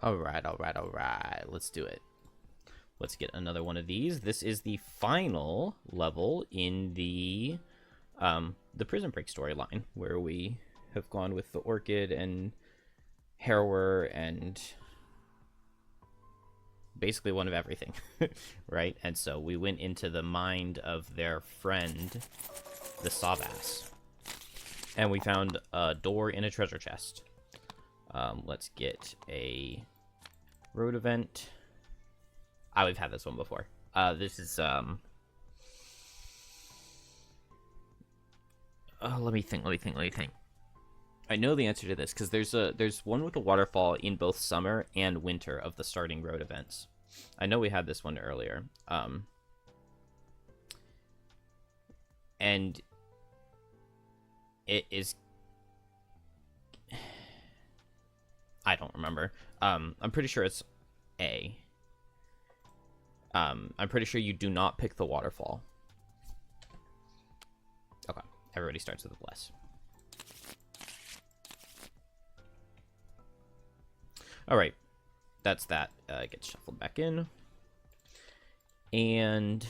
Alright. Let's do it. Let's get another one of these. This is the final level in the Prison Break storyline, where we have gone with the Orchid and Harrower and basically one of everything, right? And so we went into the mind of their friend, the Sawbass, and we found a door in a treasure chest. Let's get a road event. We've had this one before. This is let me think. I know the answer to this because there's one with a waterfall in both summer and winter of the starting road events. I know we had this one earlier. And it is, I don't remember. I'm pretty sure it's A. I'm pretty sure you do not pick the waterfall. Okay, everybody starts with a bless. All right, that's that. Gets shuffled back in, and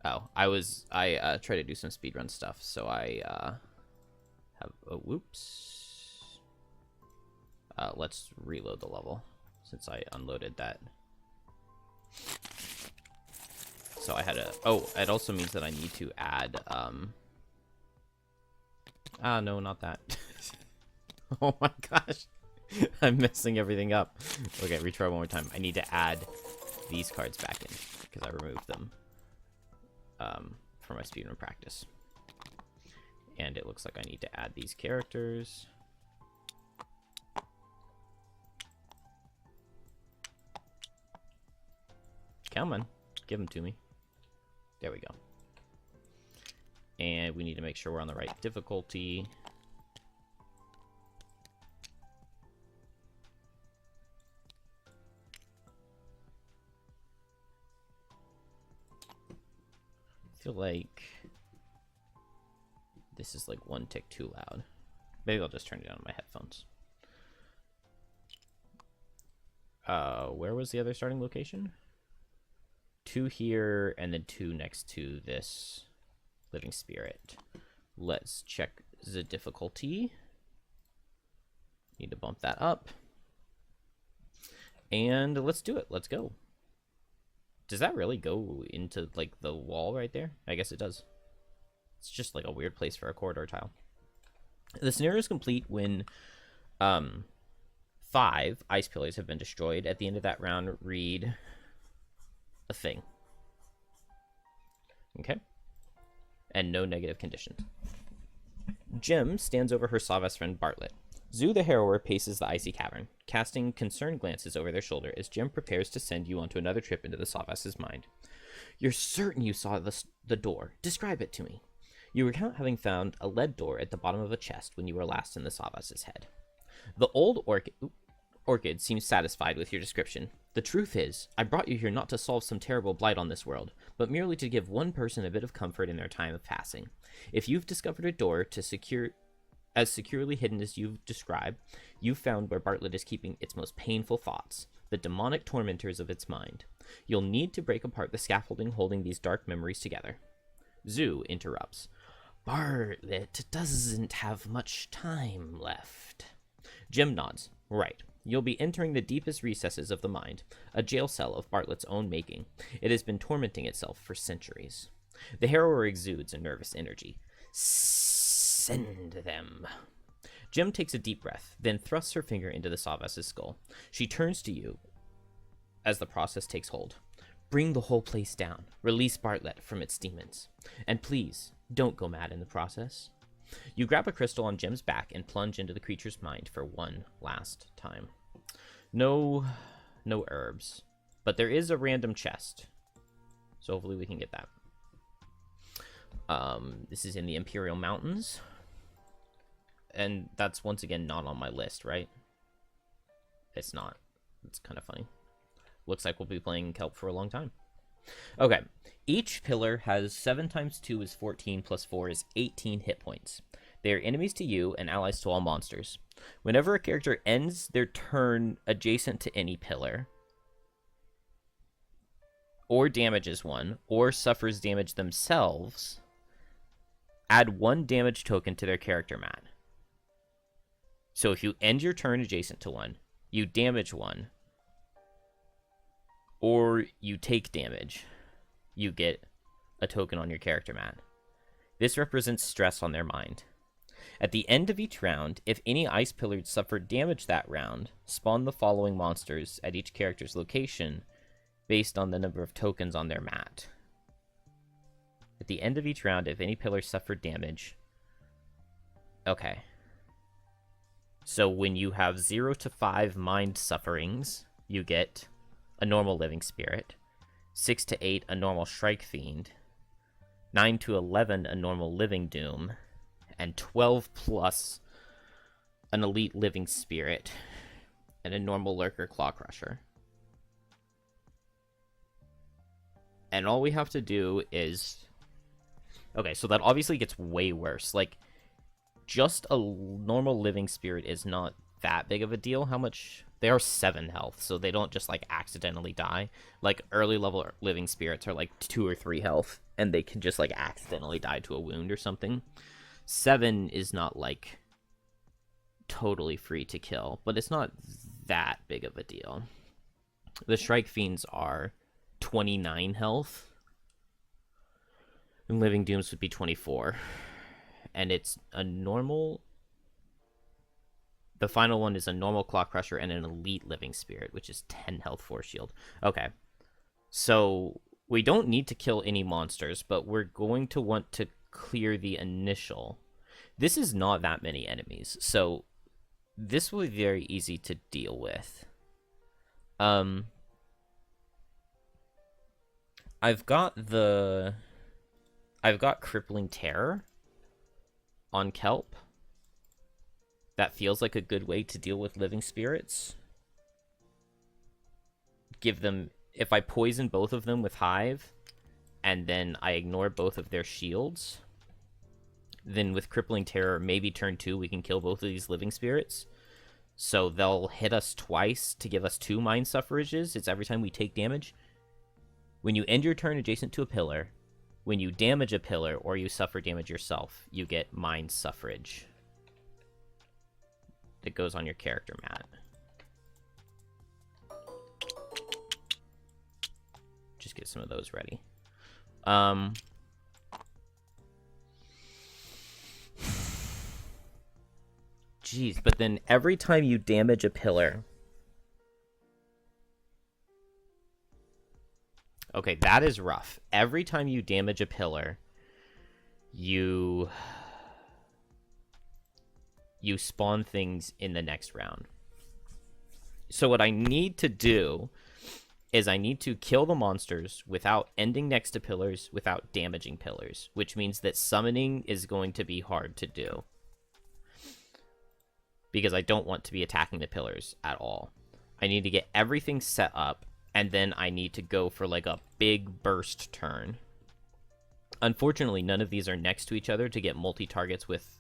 I try to do some speedrun stuff, so I have whoops. Let's reload the level since I unloaded that. So I had a it also means that I need to add no, not that. Oh my gosh. I'm messing everything up. Okay, retry one more time. I need to add these cards back in because I removed them for my speedrun practice. And it looks like I need to add these characters. Come on, give them to me. There we go. And we need to make sure we're on the right difficulty. I feel like this is like one tick too loud. Maybe I'll just turn it down on my headphones. Where was the other starting location? 2 here, and then 2 next to this living spirit. Let's check the difficulty. Need to bump that up. And let's do it. Let's go. Does that really go into, like, the wall right there? I guess it does. It's just, like, a weird place for a corridor tile. The scenario is complete when 5 ice pillars have been destroyed. At the end of that round, read a thing. Okay? And no negative conditions. Jim stands over her Sawbass friend Bartlett. Zoo the Harrower paces the icy cavern, casting concerned glances over their shoulder as Jim prepares to send you onto another trip into the Sawbass's mind. You're certain you saw the door. Describe it to me. You recount having found a lead door at the bottom of a chest when you were last in the Sawbass's head. The old orchid seems satisfied with your description. The truth is, I brought you here not to solve some terrible blight on this world, but merely to give one person a bit of comfort in their time of passing. If you've discovered a door as securely hidden as you've described, you've found where Bartlett is keeping its most painful thoughts, the demonic tormentors of its mind. You'll need to break apart the scaffolding holding these dark memories together. Zoo interrupts. Bartlett doesn't have much time left. Jim nods. Right. You'll be entering the deepest recesses of the mind, a jail cell of Bartlett's own making. It has been tormenting itself for centuries. The Harrower exudes a nervous energy. Send them. Jim takes a deep breath, then thrusts her finger into the Sawbass's skull. She turns to you as the process takes hold. Bring the whole place down. Release Bartlett from its demons. And please, don't go mad in the process. You grab a crystal on Jim's back and plunge into the creature's mind for one last time. No herbs. But there is a random chest. So hopefully we can get that. This is in the Imperial Mountains. And that's once again not on my list, right? It's not. It's kind of funny. Looks like we'll be playing Kelp for a long time. Okay. Each pillar has 7 times 2 is 14 plus 4 is 18 hit points. They are enemies to you and allies to all monsters. Whenever a character ends their turn adjacent to any pillar, or damages one, or suffers damage themselves, add 1 damage token to their character mat. So if you end your turn adjacent to one, you damage one, or you take damage, you get a token on your character mat. This represents stress on their mind. At the end of each round, if any ice pillars suffered damage that round, spawn the following monsters at each character's location based on the number of tokens on their mat. At the end of each round, if any pillar suffered damage... Okay. So when you have 0 to 5 mind sufferings, you get a normal living spirit. 6 to 8, a normal strike fiend. 9 to 11, a normal living doom. And 12 plus, an elite living spirit. And a normal lurker claw crusher. And all we have to do is... Okay, so that obviously gets way worse. Like, just a normal living spirit is not that big of a deal. How much... They are 7 health, so they don't just, like, accidentally die. Like, early level living spirits are, like, 2 or 3 health, and they can just, like, accidentally die to a wound or something. 7 is not, like, totally free to kill, but it's not that big of a deal. The Strike Fiends are 29 health, and Living Dooms would be 24. And it's a normal... The final one is a normal Claw Crusher and an Elite Living Spirit, which is 10 health, 4 shield. Okay. So, we don't need to kill any monsters, but we're going to want to clear the initial. This is not that many enemies, so this will be very easy to deal with. I've got Crippling Terror on Kelp. That feels like a good way to deal with living spirits. Give them... If I poison both of them with Hive, and then I ignore both of their shields, then with Crippling Terror, maybe turn 2, we can kill both of these living spirits. So they'll hit us twice to give us 2 mind suffrages. It's every time we take damage. When you end your turn adjacent to a pillar, when you damage a pillar or you suffer damage yourself, you get mind suffrage. That goes on your character mat. Just get some of those ready. Jeez, but then every time you damage a pillar... Okay, that is rough. Every time you damage a pillar, you spawn things in the next round. So what I need to do is I need to kill the monsters without ending next to pillars, without damaging pillars, which means that summoning is going to be hard to do. Because I don't want to be attacking the pillars at all. I need to get everything set up, and then I need to go for like a big burst turn. Unfortunately, none of these are next to each other to get multi-targets with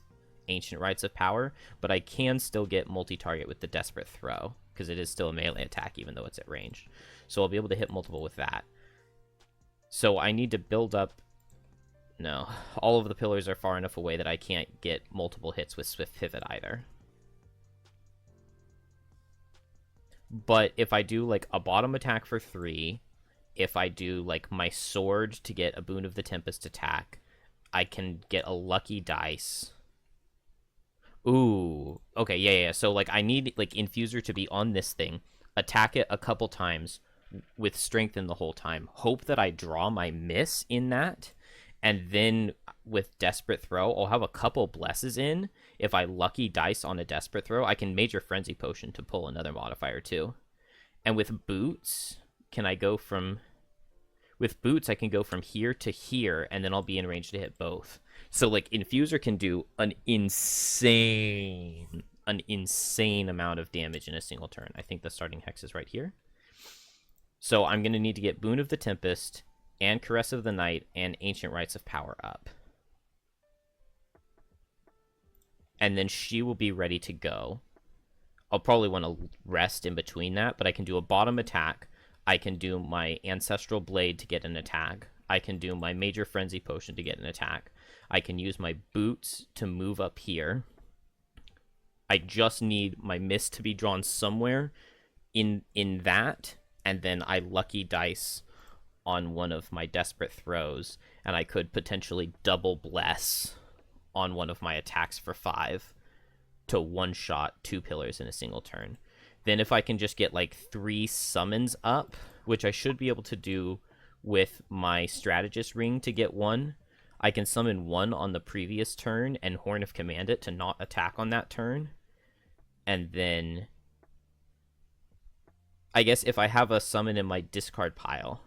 Ancient Rites of Power, but I can still get multi-target with the Desperate Throw, because it is still a melee attack even though it's at range. So I'll be able to hit multiple with that. So I need to build up... No, all of the pillars are far enough away that I can't get multiple hits with Swift Pivot either. But if I do like a bottom attack for 3, if I do like my sword to get a Boon of the Tempest attack, I can get a lucky dice. Ooh, okay, yeah. So like I need like Infuser to be on this thing, attack it a couple times with Strengthen the whole time, hope that I draw my miss in that, and then with Desperate Throw, I'll have a couple blesses in. If I lucky dice on a Desperate Throw, I can Major Frenzy Potion to pull another modifier too. And with Boots, can I go from... With Boots, I can go from here to here, and then I'll be in range to hit both. So, like, Infuser can do an insane amount of damage in a single turn. I think the starting hex is right here. So I'm going to need to get Boon of the Tempest, and Caress of the Night, and Ancient Rites of Power up. And then she will be ready to go. I'll probably want to rest in between that, but I can do a bottom attack. I can do my Ancestral Blade to get an attack. I can do my Major Frenzy Potion to get an attack. I can use my boots to move up here. I just need my mist to be drawn somewhere in that, and then I lucky dice on one of my desperate throws, and I could potentially double bless on one of my attacks for 5 to one-shot 2 pillars in a single turn. Then if I can just get like 3 summons up, which I should be able to do with my Strategist Ring to get 1, I can summon 1 on the previous turn and Horn of Command it to not attack on that turn. And then I guess if I have a summon in my discard pile,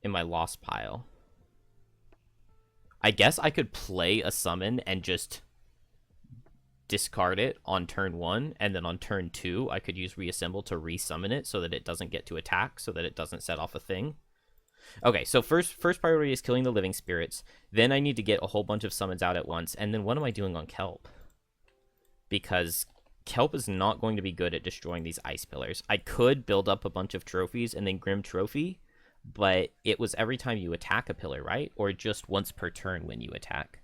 in my lost pile, I guess I could play a summon and just discard it on turn 1, and then on turn 2 I could use Reassemble to resummon it so that it doesn't get to attack, so that it doesn't set off a thing. Okay, so first priority is killing the living spirits. Then I need to get a whole bunch of summons out at once. And then what am I doing on Kelp? Because Kelp is not going to be good at destroying these ice pillars. I could build up a bunch of trophies and then Grim Trophy, but it was every time you attack a pillar, right? Or just once per turn when you attack.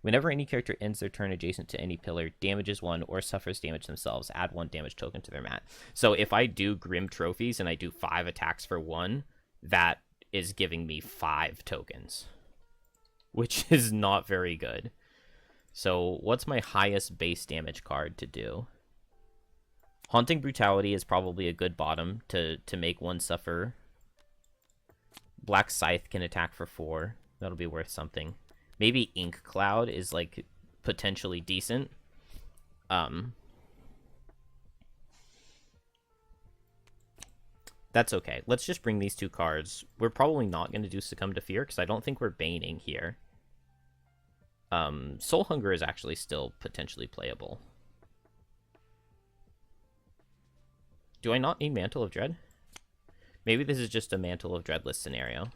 Whenever any character ends their turn adjacent to any pillar, damages 1, or suffers damage themselves, add 1 damage token to their mat. So if I do Grim Trophies and I do 5 attacks for 1, that is giving me 5 tokens, which is not very good. So what's my highest base damage card to do? Haunting Brutality is probably a good bottom to make 1 suffer. Black Scythe can attack for 4. That'll be worth something. Maybe Ink Cloud is like potentially decent. That's okay. Let's just bring these 2 cards. We're probably not going to do Succumb to Fear because I don't think we're baning here. Soul Hunger is actually still potentially playable. Do I not need Mantle of Dread? Maybe this is just a Mantle of Dreadless scenario.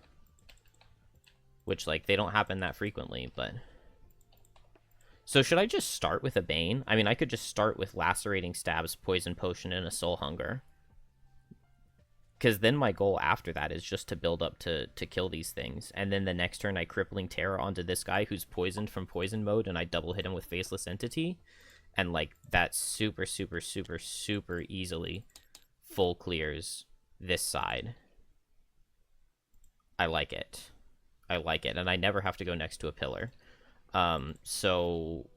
Which, like, they don't happen that frequently, but... So should I just start with a Bane? I mean, I could just start with Lacerating Stabs, Poison Potion, and a Soul Hunger. Because then my goal after that is just to build up to kill these things. And then the next turn I Crippling Terror onto this guy who's poisoned from poison mode, and I double hit him with Faceless Entity. And, like, that super, super, super, super easily full clears this side. I like it. I like it. And I never have to go next to a pillar. So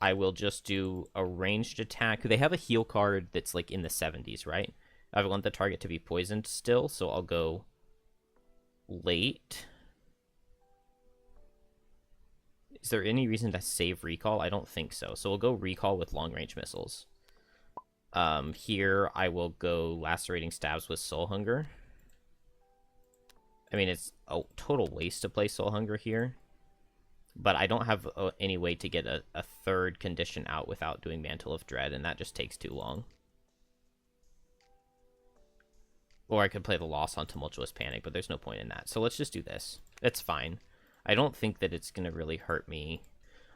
I will just do a ranged attack. They have a heal card that's, like, in the 70s, right? I want the target to be poisoned still, so I'll go late. Is there any reason to save recall? I don't think so. So we'll go recall with long-range missiles. Here I will go Lacerating Stabs with Soul Hunger. I mean, it's a total waste to play Soul Hunger here. But I don't have any way to get a third condition out without doing Mantle of Dread, and that just takes too long. Or I could play the Loss on Tumultuous Panic, but there's no point in that. So let's just do this. It's fine. I don't think that it's going to really hurt me.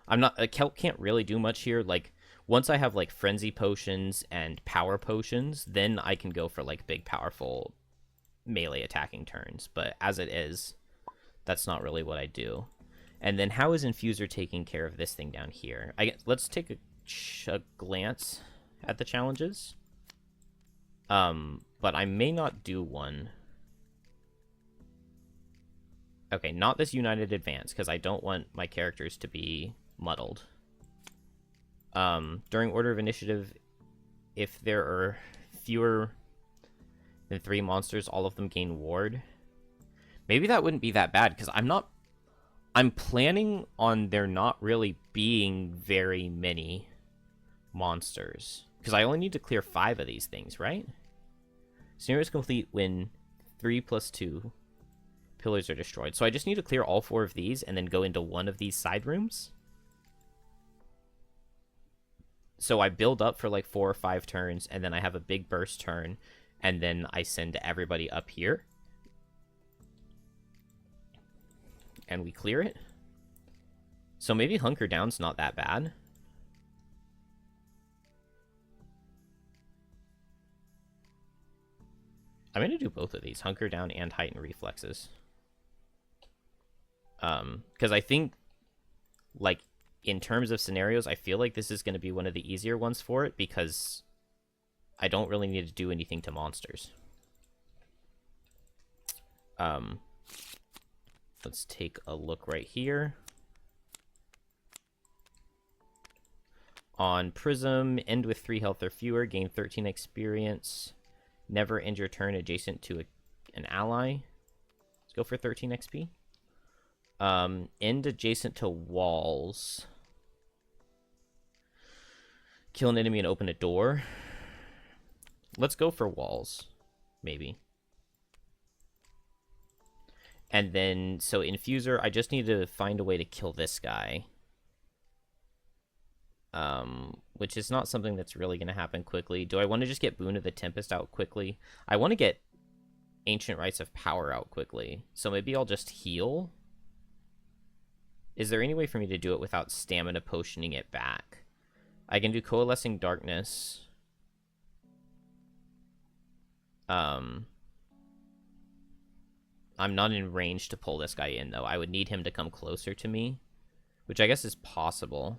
I'm not... Kelp can't really do much here. Like, once I have, like, Frenzy Potions and Power Potions, then I can go for, like, big, powerful melee attacking turns. But as it is, that's not really what I do. And then how is Infuser taking care of this thing down here? Let's take a glance at the challenges. But I may not do one. Okay, not this United Advance, because I don't want my characters to be muddled. During Order of Initiative, if there are fewer than 3 monsters, all of them gain Ward. Maybe that wouldn't be that bad, because I'm planning on there not really being very many monsters. Because I only need to clear 5 of these things, right? Scenario is complete when 3+2 pillars are destroyed. So I just need to clear all 4 of these and then go into one of these side rooms. So I build up for like 4 or 5 turns, and then I have a big burst turn, and then I send everybody up here. And we clear it. So maybe Hunker Down's not that bad. I'm going to do both of these, hunker down and heighten reflexes. Because I think, like, in terms of scenarios, I feel like this is going to be one of the easier ones for it, because I don't really need to do anything to monsters. Let's take a look right here. On Prism, end with 3 health or fewer, gain 13 experience. Never end your turn adjacent to an ally. Let's go for 13 XP. End adjacent to walls. Kill an enemy and open a door. Let's go for walls, maybe. And then, so Infuser, I just need to find a way to kill this guy. Which is not something that's really going to happen quickly. Do I want to just get Boon of the Tempest out quickly? I want to get Ancient Rites of Power out quickly. So maybe I'll just heal. Is there any way for me to do it without stamina potioning it back? I can do Coalescing Darkness. I'm not in range to pull this guy in, though. I would need him to come closer to me, which I guess is possible.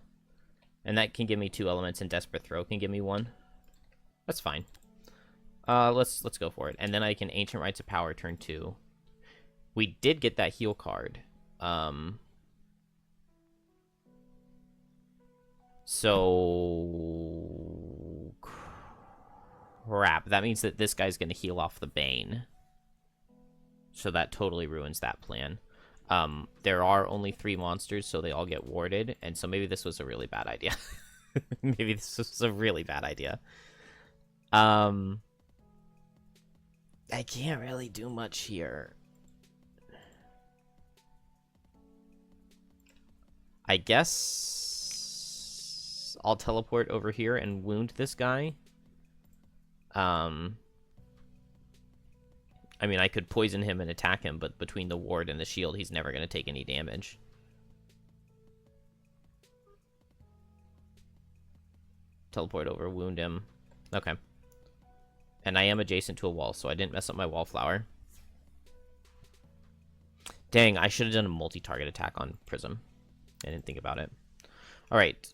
And that can give me 2 elements, and Desperate Throw can give me 1. That's fine. Let's go for it. And then I can Ancient Rites of Power turn 2. We did get that heal card. So crap. That means that this guy's going to heal off the Bane. So that totally ruins that plan. There are only 3 monsters, so they all get warded, and so maybe this was a really bad idea. Maybe this was a really bad idea. I can't really do much here. I guess I'll teleport over here and wound this guy. I mean, I could poison him and attack him, but between the ward and the shield, he's never going to take any damage. Teleport over, wound him. Okay. And I am adjacent to a wall, so I didn't mess up my wallflower. Dang, I should have done a multi-target attack on Prism. I didn't think about it. Alright,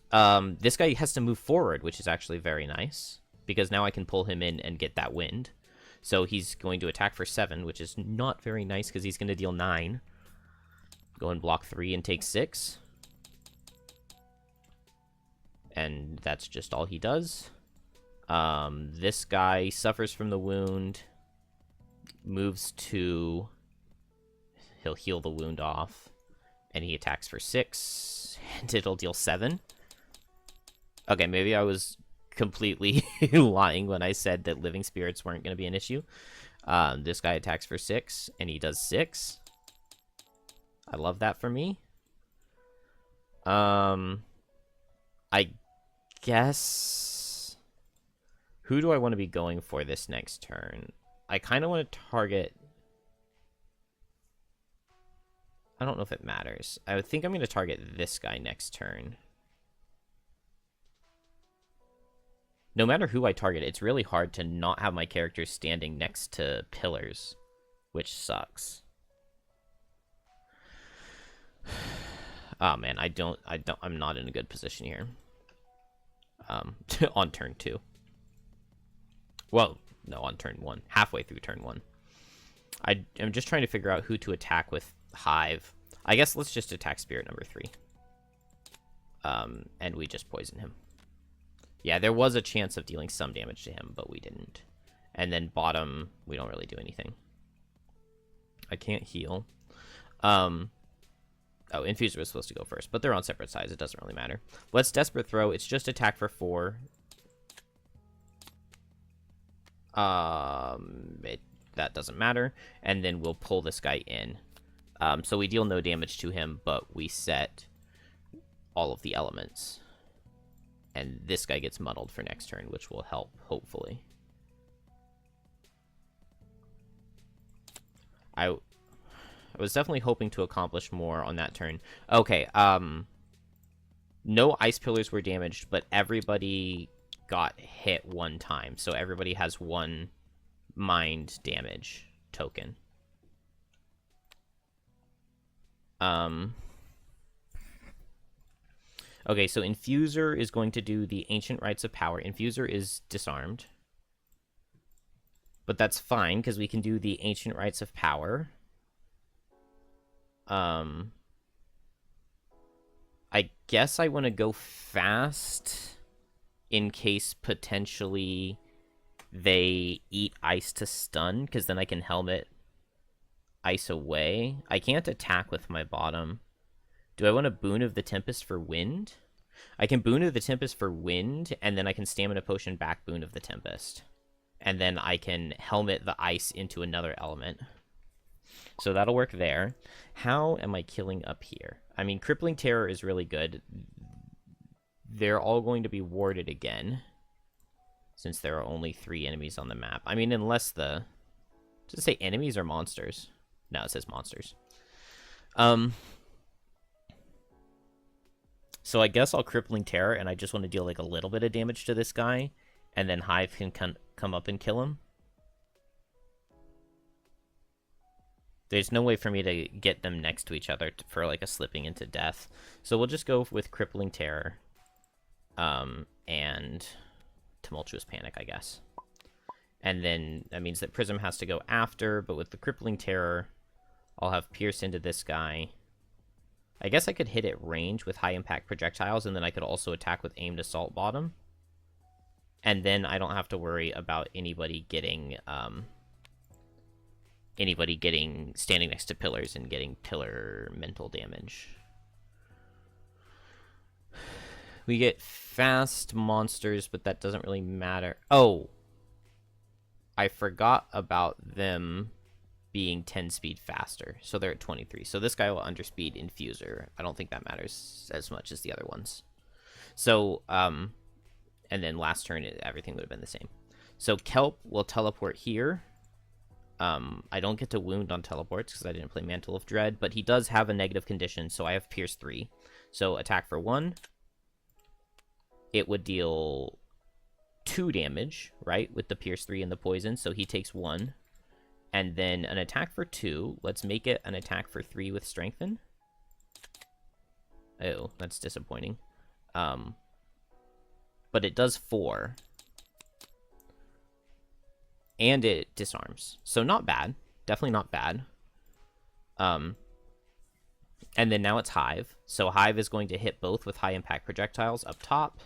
this guy has to move forward, which is actually very nice, because now I can pull him in and get that wind. So he's going to attack for 7, which is not very nice because he's going to deal 9. Go and block 3 and take 6. And that's just all he does. This guy suffers from the wound. Moves to... He'll heal the wound off. And he attacks for 6. And it'll deal 7. Okay, maybe I was completely lying when I said that living spirits weren't going to be an issue. This guy attacks for 6, and he does 6. I love that for me. I guess... Who do I want to be going for this next turn? I kind of want to target... I don't know if it matters. I think I'm going to target this guy next turn. No matter who I target, it's really hard to not have my characters standing next to pillars, which sucks. Oh man, I'm not in a good position here. On turn 2. Well, no, on turn 1. Halfway through turn 1. I'm just trying to figure out who to attack with Hive. I guess let's just attack Spirit number 3. And we just poison him. Yeah, there was a chance of dealing some damage to him, but we didn't. And then bottom, we don't really do anything. I can't heal. Oh, Infuser was supposed to go first, but they're on separate sides. It doesn't really matter. Let's Desperate Throw. It's just attack for 4. That doesn't matter. And then we'll pull this guy in. So we deal no damage to him, but we set all of the elements. And this guy gets muddled for next turn, which will help, hopefully. I was definitely hoping to accomplish more on that turn. Okay, no ice pillars were damaged, but everybody got hit 1 time. So everybody has 1 mind damage token. Okay, so Infuser is going to do the Ancient Rites of Power. Infuser is disarmed. But that's fine, because we can do the Ancient Rites of Power. I guess I want to go fast in case potentially they eat ice to stun, because then I can helmet ice away. I can't attack with my bottom. Do I want a Boon of the Tempest for wind? I can Boon of the Tempest for wind, and then I can Stamina Potion back Boon of the Tempest. And then I can helmet the ice into another element. So that'll work there. How am I killing up here? I mean, Crippling Terror is really good. They're all going to be warded again, since there are only 3 enemies on the map. I mean, unless the... Does it say enemies or monsters? No, it says monsters. So I guess I'll Crippling Terror, and I just want to deal like a little bit of damage to this guy, and then Hive can come up and kill him. There's no way for me to get them next to each other for like a slipping into death. So we'll just go with Crippling Terror, and Tumultuous Panic, I guess. And then that means that Prism has to go after, but with the Crippling Terror, I'll have Pierce into this guy. I guess I could hit at range with high impact projectiles, and then I could also attack with aimed assault bottom. And then I don't have to worry about anybody getting standing next to pillars and getting pillar mental damage. We get fast monsters, but that doesn't really matter. Oh, I forgot about them being 10 speed faster, so they're at 23. So this guy will underspeed Infuser. I don't think that matters as much as the other ones. So, and then last turn, everything would have been the same. So Kelp will teleport here. I don't get to wound on teleports because I didn't play Mantle of Dread, but he does have a negative condition, so I have Pierce 3. So attack for 1. It would deal 2 damage, right, with the Pierce 3 and the poison, so he takes 1. And then an attack for 2. Let's make it an attack for 3 with Strengthen. Oh, that's disappointing. But it does 4. And it disarms. So not bad. Definitely not bad. And then now it's Hive. So Hive is going to hit both with high impact projectiles up top.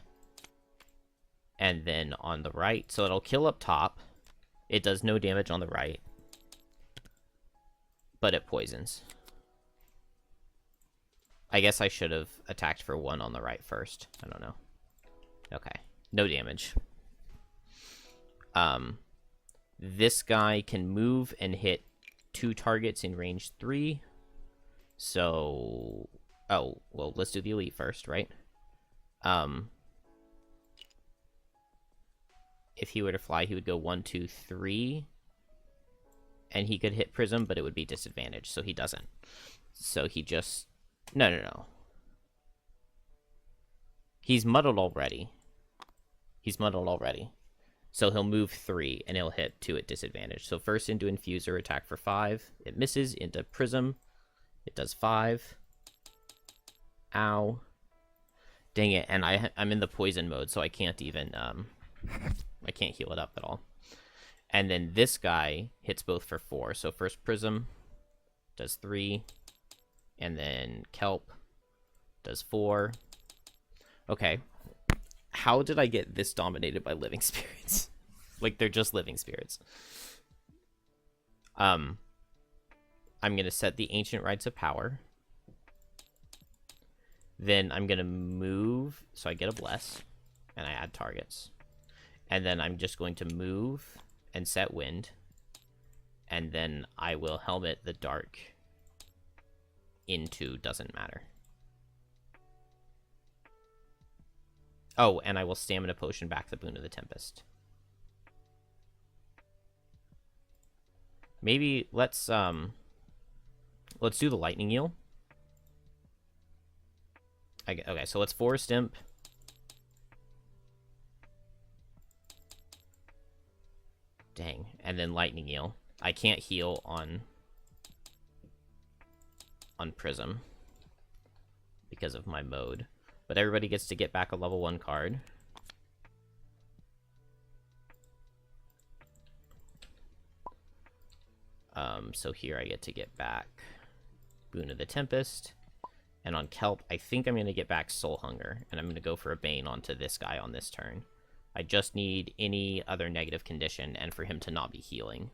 And then on the right. So it'll kill up top. It does no damage on the right. But it poisons. I guess I should have attacked for 1 on the right first. I don't know. Okay. No damage. This guy can move and hit 2 targets in range 3. So... Oh, well, let's do the elite first, right? If he were to fly, he would go 1, 2, 3. And he could hit Prism, but it would be disadvantaged, so he doesn't. So he just... No. He's muddled already. So he'll move 3, and he'll hit 2 at disadvantage. So first into Infuser, attack for 5. It misses. Into Prism. It does 5. Ow. Dang it, and I'm in the poison mode, so I can't even... I can't heal it up at all. And then this guy hits both for 4. So first Prism does 3. And then Kelp does 4. Okay. How did I get this dominated by living spirits? Like, they're just living spirits. I'm going to set the Ancient Rites of Power. Then I'm going to move, so I get a Bless. And I add targets. And then I'm just going to move and set Wind. And then I will helmet the Dark into doesn't matter. Oh, and I will Stamina Potion back the Boon of the Tempest. Maybe let's do the Lightning Eel. Okay, so let's Forest Imp. Dang. and then Lightning Eel. I can't heal on Prism because of my mode. But everybody gets to get back a level 1 card. So here I get to get back Boon of the Tempest. And on Kelp, I think I'm going to get back Soul Hunger. And I'm going to go for a Bane onto this guy on this turn. I just need any other negative condition and for him to not be healing.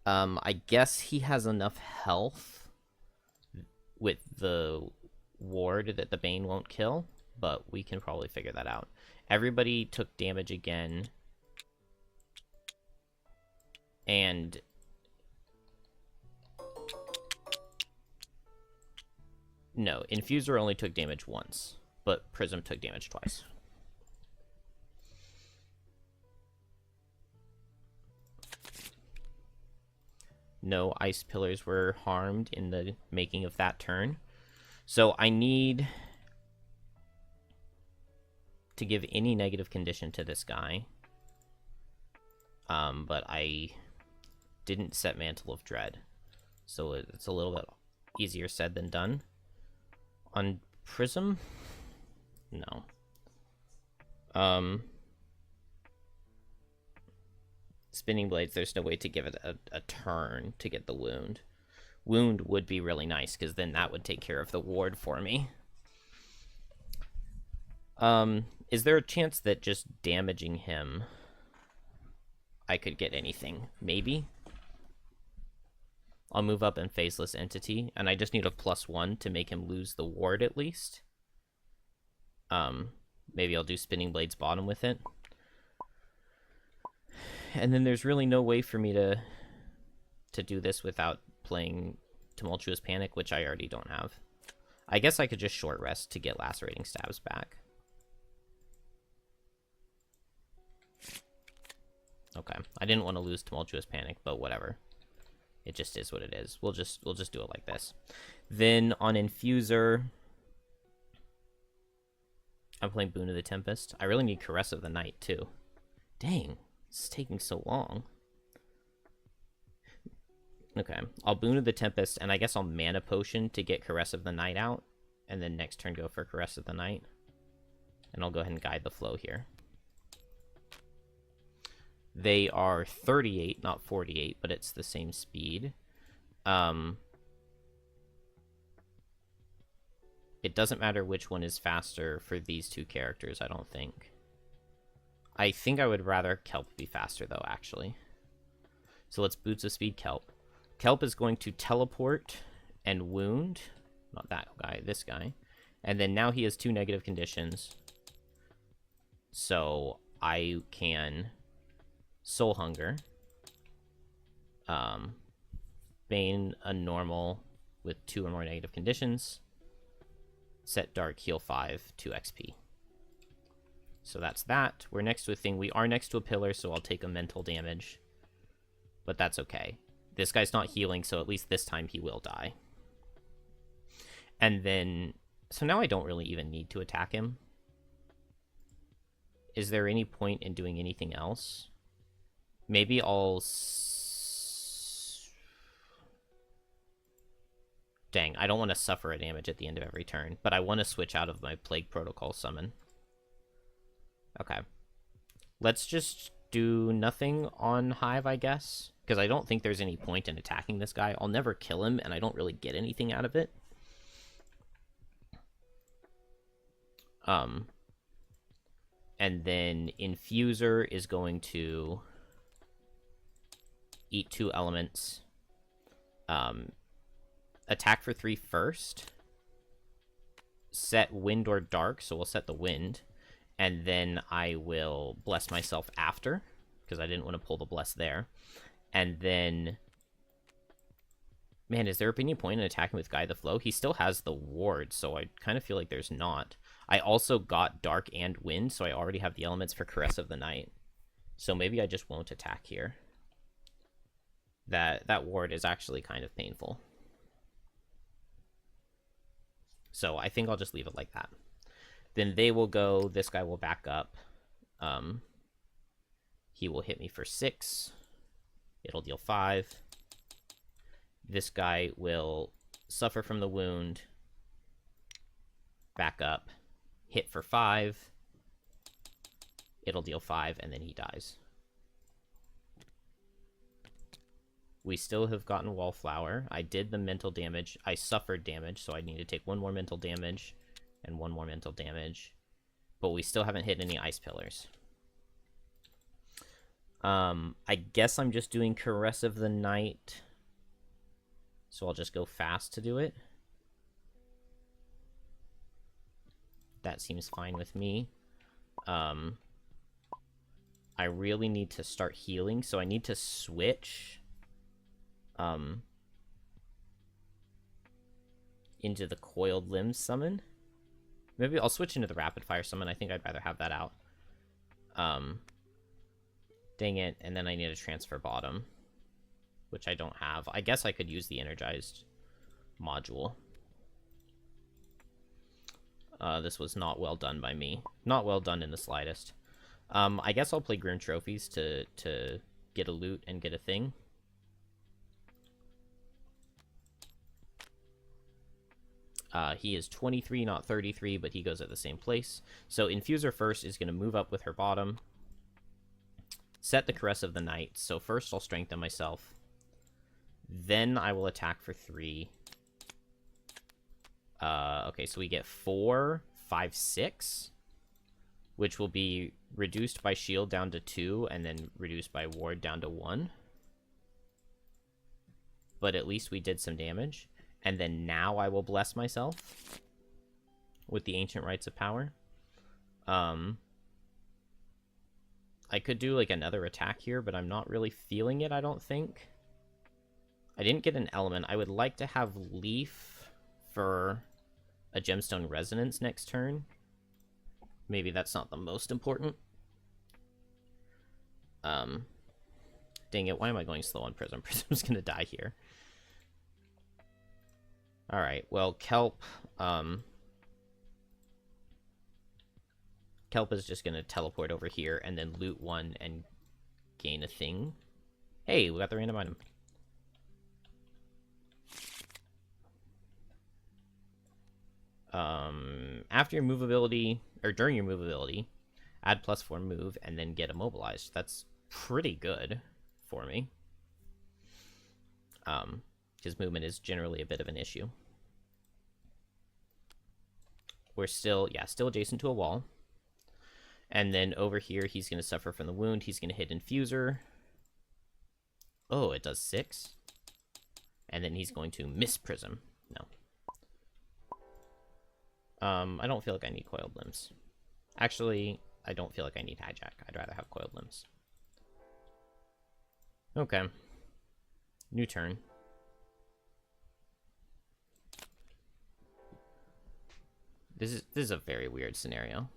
I guess he has enough health with the ward that the Bane won't kill, but we can probably figure that out. Everybody took damage again. And no, Infuser only took damage once, but Prism took damage twice. No ice pillars were harmed in the making of that turn. So I need to give any negative condition to this guy. But I didn't set Mantle of Dread. So it's a little bit easier said than done. On Prism? No. Spinning Blades, there's no way to give it a turn to get the wound. Wound would be really nice, because then that would take care of the ward for me. Is there a chance that just damaging him I could get anything? Maybe? I'll move up in Phaseless Entity, and I just need a +1 to make him lose the ward at least. Maybe I'll do Spinning Blades bottom with it. And then there's really no way for me to do this without playing Tumultuous Panic, which I already don't have. I guess I could just short rest to get Lacerating Stabs back. Okay, I didn't want to lose Tumultuous Panic, but whatever. It just is what it is. We'll just do it like this. Then on Infuser, I'm playing Boon of the Tempest. I really need Caress of the Night too. Dang. This is taking so long. Okay, I'll Boon of the Tempest, and I guess I'll Mana Potion to get Caress of the Night out, and then next turn go for Caress of the Night. And I'll go ahead and guide the flow here. They are 38, not 48, but it's the same speed. It doesn't matter which one is faster for these two characters, I don't think. I think I would rather Kelp be faster, though, actually. So let's Boots of Speed Kelp. Kelp is going to teleport and wound. Not that guy, this guy. And then now he has 2 negative conditions. So I can Soul Hunger. Bane a normal with 2 or more negative conditions. Set Dark, heal 5, 2 XP. So that's that. We're next to a thing. We are next to a pillar, so I'll take a mental damage. But that's okay. This guy's not healing, so at least this time he will die. And then... So now I don't really even need to attack him. Is there any point in doing anything else? Maybe I'll... Dang, I don't want to suffer a damage at the end of every turn, but I want to switch out of my Plague Protocol summon. Okay. Let's just do nothing on Hive, I guess, because I don't think there's any point in attacking this guy. I'll never kill him, and I don't really get anything out of it. And then Infuser is going to eat 2 elements. Attack for 3 first. Set Wind or Dark, so we'll set the Wind. And then I will bless myself after, because I didn't want to pull the bless there. And then... Man, is there any point in attacking with Guide the Flow? He still has the ward, so I kind of feel like there's not. I also got Dark and Wind, so I already have the elements for Caress of the Night. So maybe I just won't attack here. That ward is actually kind of painful. So I think I'll just leave it like that. Then they will go, this guy will back up. He will hit me for 6. It'll deal 5. This guy will suffer from the wound, back up, hit for 5. It'll deal 5, and then he dies. We still have gotten Wallflower. I did the mental damage. I suffered damage, so I need to take 1 more mental damage and 1 more mental damage. But we still haven't hit any ice pillars. I guess I'm just doing Caress of the Night. So I'll just go fast to do it. That seems fine with me. I really need to start healing, so I need to switch into the Coiled Limbs summon. Maybe I'll switch into the Rapid Fire summon. I think I'd rather have that out. Dang it, and then I need to transfer bottom, which I don't have. I guess I could use the Energized module. This was not well done by me. Not well done in the slightest. I guess I'll play Grim Trophies to get a loot and get a thing. He is 23, not 33, but he goes at the same place. So Infuser first is going to move up with her bottom. Set the Caress of the Night. So first I'll strengthen myself. Then I will attack for 3. Okay, so we get 4, 5, 6. Which will be reduced by shield down to 2, and then reduced by ward down to 1. But at least we did some damage. And then now I will bless myself with the Ancient Rites of Power. I could do, like, another attack here, but I'm not really feeling it, I don't think. I didn't get an element. I would like to have Leaf for a Gemstone Resonance next turn. Maybe that's not the most important. Dang it, why am I going slow on Prism? Prism's gonna die here. Alright, well, Kelp, Kelp is just gonna teleport over here and then loot 1 and gain a thing. Hey, we got the random item. After your move ability, or during your move ability, add +4 move and then get immobilized. That's pretty good for me. Because movement is generally a bit of an issue. We're still adjacent to a wall. And then over here, he's going to suffer from the wound. He's going to hit Infuser. Oh, it does 6. And then he's going to miss Prism. No. I don't feel like I need Coiled Limbs. Actually, I don't feel like I need Hijack. I'd rather have Coiled Limbs. Okay. New turn. This is a very weird scenario.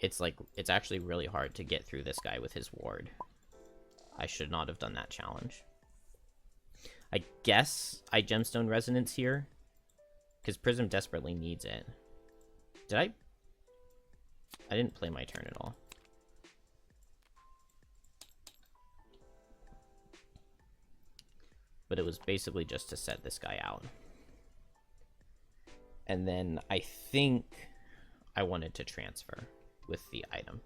It's actually really hard to get through this guy with his ward. I should not have done that challenge. I guess I Gemstone Resonance here, because Prism desperately needs it. Did I didn't play my turn at all. But it was basically just to set this guy out. And then I think I wanted to transfer with the item.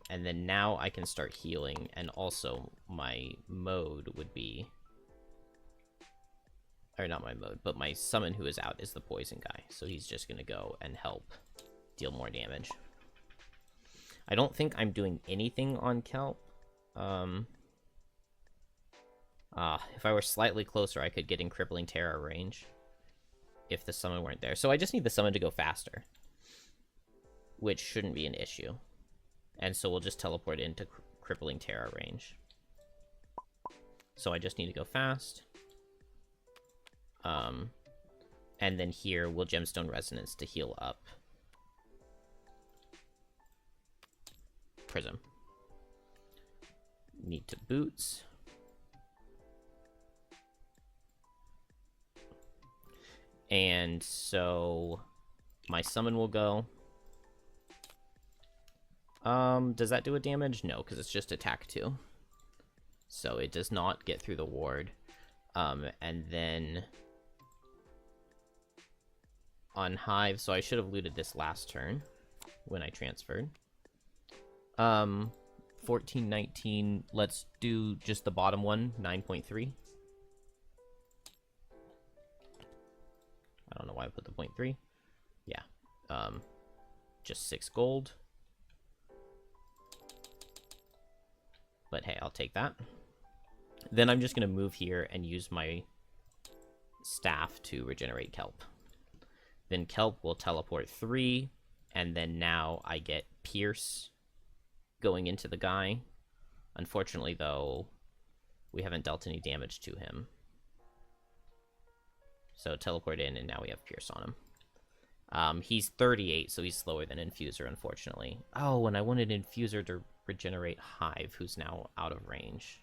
And then now I can start healing, and also my mode would be... Or not my mode, but my summon who is out is the poison guy. So he's just going to go and help deal more damage. I don't think I'm doing anything on Kelp. If I were slightly closer, I could get in Crippling Terror range. If the summon weren't there. So I just need the summon to go faster. Which shouldn't be an issue. And so we'll just teleport into Crippling Terror range. So I just need to go fast. And then here, we'll Gemstone Resonance to heal up Prism. Need to Boots. And so my summon will go. Does that do a damage? No, because it's just attack 2. So it does not get through the ward. And then on Hive, so I should have looted this last turn when I transferred. 14, 19, let's do just the bottom one, 9.3. I don't know why I put the 0.3. Yeah. Just 6 gold. But hey, I'll take that. Then I'm just going to move here and use my staff to regenerate Kelp. Then Kelp will teleport 3, and then now I get Pierce going into the guy. Unfortunately, though, we haven't dealt any damage to him. So teleport in, and now we have Pierce on him. He's 38, so he's slower than Infuser, unfortunately. Oh, and I wanted Infuser to regenerate Hive, who's now out of range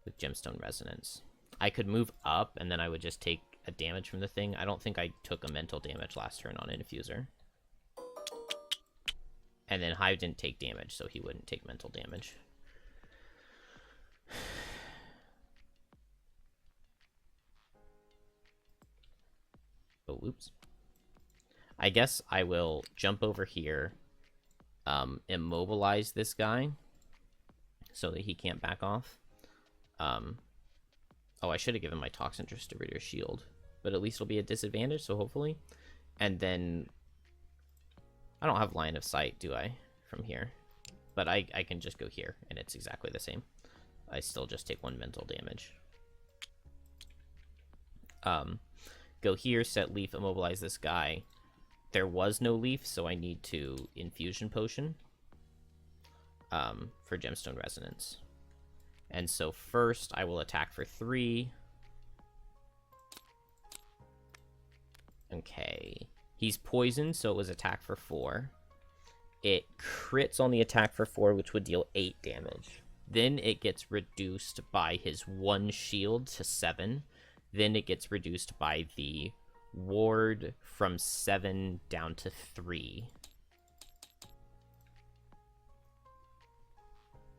with Gemstone Resonance. I could move up, and then I would just take a damage from the thing. I don't think I took a mental damage last turn on Infuser. And then Hive didn't take damage, so he wouldn't take mental damage. Oh, whoops. I guess I will jump over here, immobilize this guy so that he can't back off. Oh, I should have given my Toxin Distributor shield, but at least it'll be a disadvantage, so hopefully. And then I don't have line of sight, do I, from here? But I can just go here, and it's exactly the same. I still just take 1 mental damage. Go here, set leaf, immobilize this guy. There was no leaf, so I need to Infusion Potion for Gemstone Resonance. And so first, I will attack for 3. Okay. He's poisoned, so it was attack for 4. It crits on the attack for 4, which would deal 8 damage. Then it gets reduced by his 1 shield to 7. Then it gets reduced by the ward from 7 down to 3.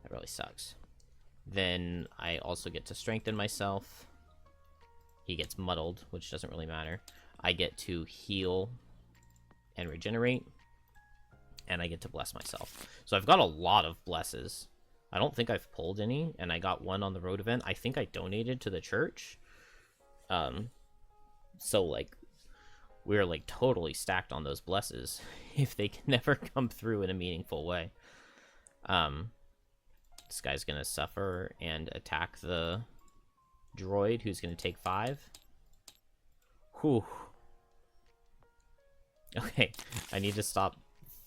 That really sucks. Then I also get to strengthen myself. He gets muddled, which doesn't really matter. I get to heal and regenerate. And I get to bless myself. So I've got a lot of blesses. I don't think I've pulled any, and I got 1 on the road event. I think I donated to the church. So, like, we're, like, totally stacked on those blesses if they can never come through in a meaningful way. This guy's gonna suffer and attack the droid, who's gonna take 5. Whew. Okay, I need to stop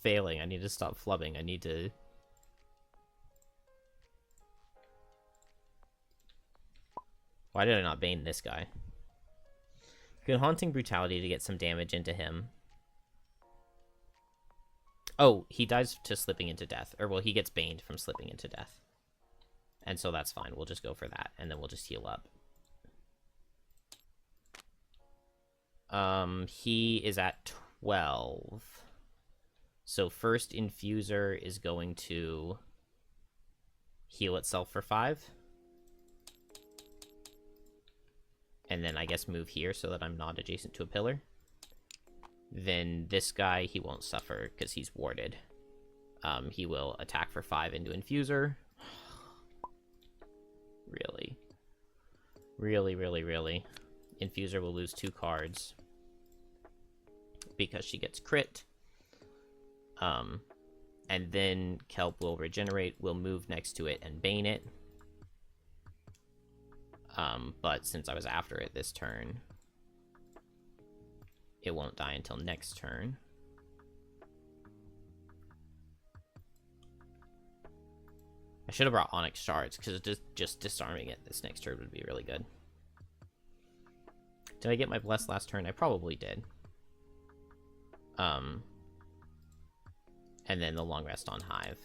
failing. I need to stop flubbing. I need to... Why did I not Bane this guy? Good Haunting Brutality to get some damage into him. Oh, he dies to slipping into death. Or, well, he gets baned from slipping into death. And so that's fine. We'll just go for that. And then we'll just heal up. He is at 12. So first Infuser is going to heal itself for 5. And then I guess move here so that I'm not adjacent to a pillar. Then this guy, he won't suffer because he's warded. He will attack for 5 into Infuser. Really? Really, really, really. Infuser will lose 2 cards because she gets crit. And then Kelp will regenerate, will move next to it and Bane it. But since I was after it this turn, it won't die until next turn. I should have brought Onyx Shards, because just disarming it this next turn would be really good. Did I get my Bless last turn? I probably did. And then the Long Rest on Hive.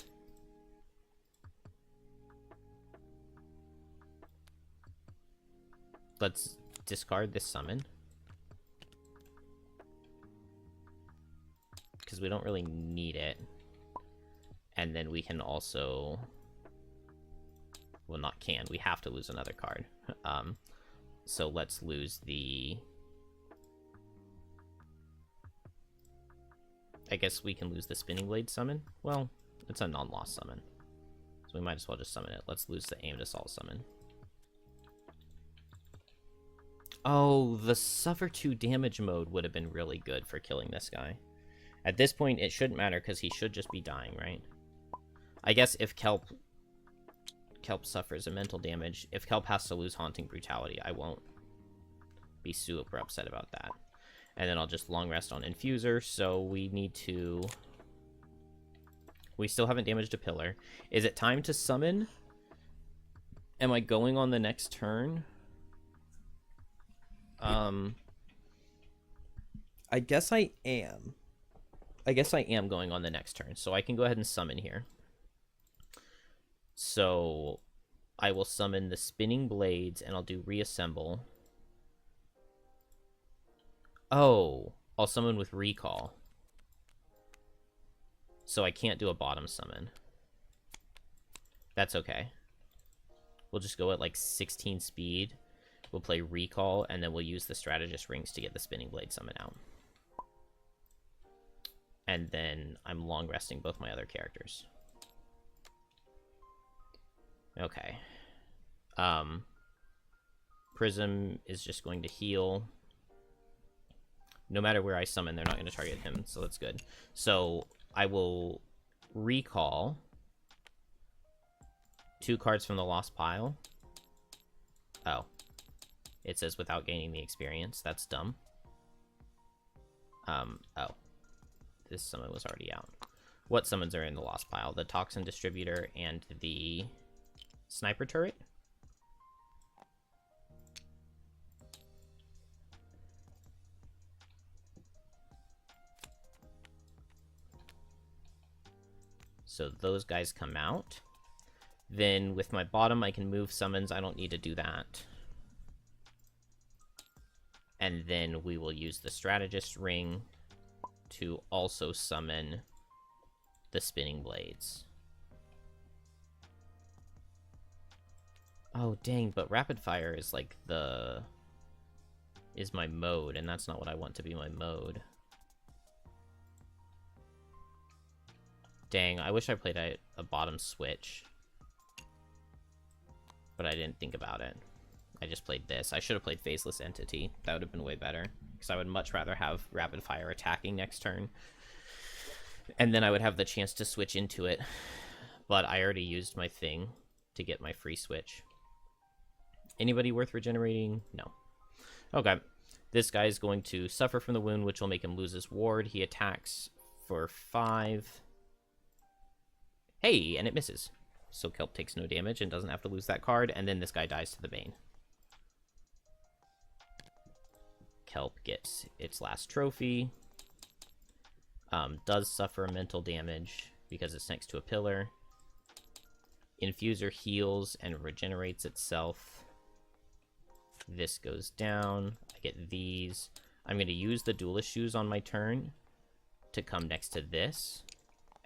Let's discard this summon. Because we don't really need it. And then we can also... Well, not can. We have to lose another card. So let's lose the... I guess we can lose the Spinning Blade summon. Well, it's a non-loss summon. So we might as well just summon it. Let's lose the Aimed Assault summon. Oh, the Suffer 2 damage mode would have been really good for killing this guy. At this point, it shouldn't matter because he should just be dying, right? I guess if Kelp suffers a mental damage, if Kelp has to lose Haunting Brutality, I won't be super upset about that. And then I'll just long rest on Infuser, so we need to... We still haven't damaged a pillar. Is it time to summon? Am I going on the next turn? I guess I am. I guess I am going on the next turn, so I can go ahead and summon here. So I will summon the Spinning Blades, and I'll do Reassemble. Oh, I'll summon with Recall. So I can't do a bottom summon. That's okay. We'll just go at like 16 speed. We'll play Recall, and then we'll use the Strategist Rings to get the Spinning Blade summon out. And then I'm long resting both my other characters. Okay. Prism is just going to heal. No matter where I summon, they're not going to target him, so that's good. So I will recall 2 cards from the lost pile. Oh. It says without gaining the experience. That's dumb. Oh. This summon was already out. What summons are in the lost pile? The Toxin Distributor and the Sniper Turret? So those guys come out. Then with my bottom, I can move summons. I don't need to do that. And then we will use the Strategist Ring to also summon the Spinning Blades. Oh, dang, but Rapid Fire is like is my mode, and that's not what I want to be my mode. Dang, I wish I played a bottom switch. But I didn't think about it. I just played this. I should have played Faceless Entity. That would have been way better. Because I would much rather have Rapid Fire attacking next turn. And then I would have the chance to switch into it. But I already used my thing to get my free switch. Anybody worth regenerating? No. Okay. This guy is going to suffer from the wound, which will make him lose his ward. He attacks for 5. Hey, and it misses. So Kelp takes no damage and doesn't have to lose that card. And then this guy dies to the Bane. Kelp gets its last trophy. Does suffer mental damage because it's next to a pillar. Infuser heals and regenerates itself. This goes down. I get these. I'm going to use the Duelist Shoes on my turn to come next to this.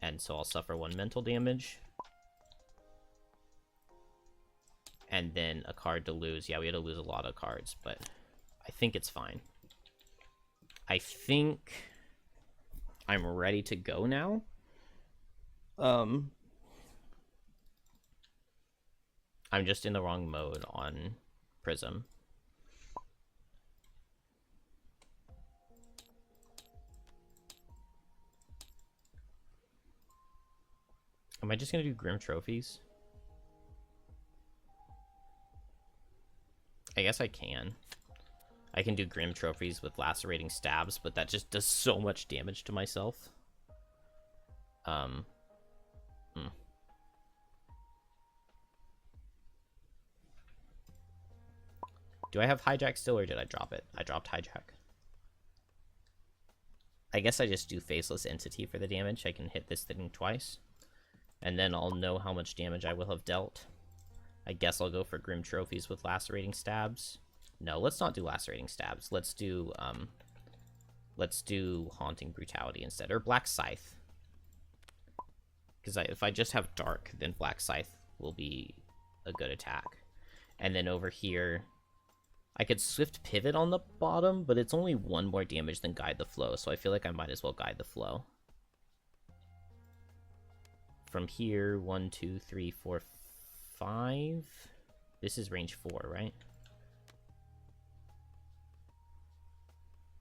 And so I'll suffer 1 mental damage. And then a card to lose. Yeah, we had to lose a lot of cards, but I think it's fine. I think I'm ready to go now. I'm just in the wrong mode on Prism. Am I just going to do Grim Trophies? I guess I can. I can do Grim Trophies with Lacerating Stabs, but that just does so much damage to myself. Do I have hijack still, or did I drop it? I dropped hijack. I guess I just do Faceless Entity for the damage. I can hit this thing twice. And then I'll know how much damage I will have dealt. I guess I'll go for Grim Trophies with Lacerating Stabs. No, let's not do Lacerating Stabs. Let's do Haunting Brutality instead. Or Black Scythe. Because if I just have Dark, then Black Scythe will be a good attack. And then over here, I could Swift Pivot on the bottom, but it's only 1 more damage than Guide the Flow, so I feel like I might as well Guide the Flow. From here, 1, 2, 3, 4, 5. This is range 4, right?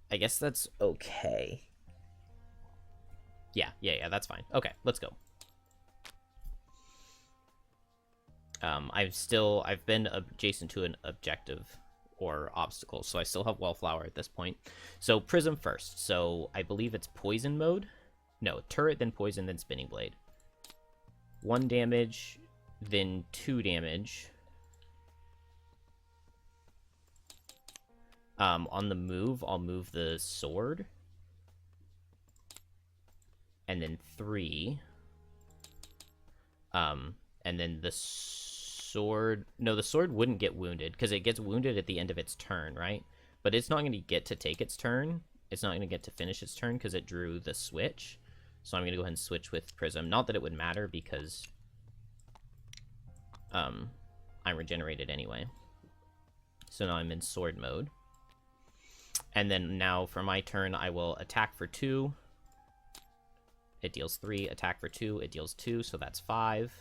I guess that's okay. Yeah, that's fine. Okay, let's go. I've been adjacent to an objective or obstacle, so I still have Wallflower at this point. So Prism first. So I believe it's Poison mode. No, Turret, then Poison, then Spinning Blade. 1 damage, then 2 damage. On the move, I'll move the sword. And then 3. And then the sword... No, the sword wouldn't get wounded, because it gets wounded at the end of its turn, right? But it's not going to get to take its turn. It's not going to get to finish its turn, because it drew the switch. So I'm going to go ahead and switch with Prism. Not that it would matter, because I'm regenerated anyway. So now I'm in sword mode. And then now for my turn, I will attack for 2. It deals 3. Attack for 2. It deals 2, so that's 5.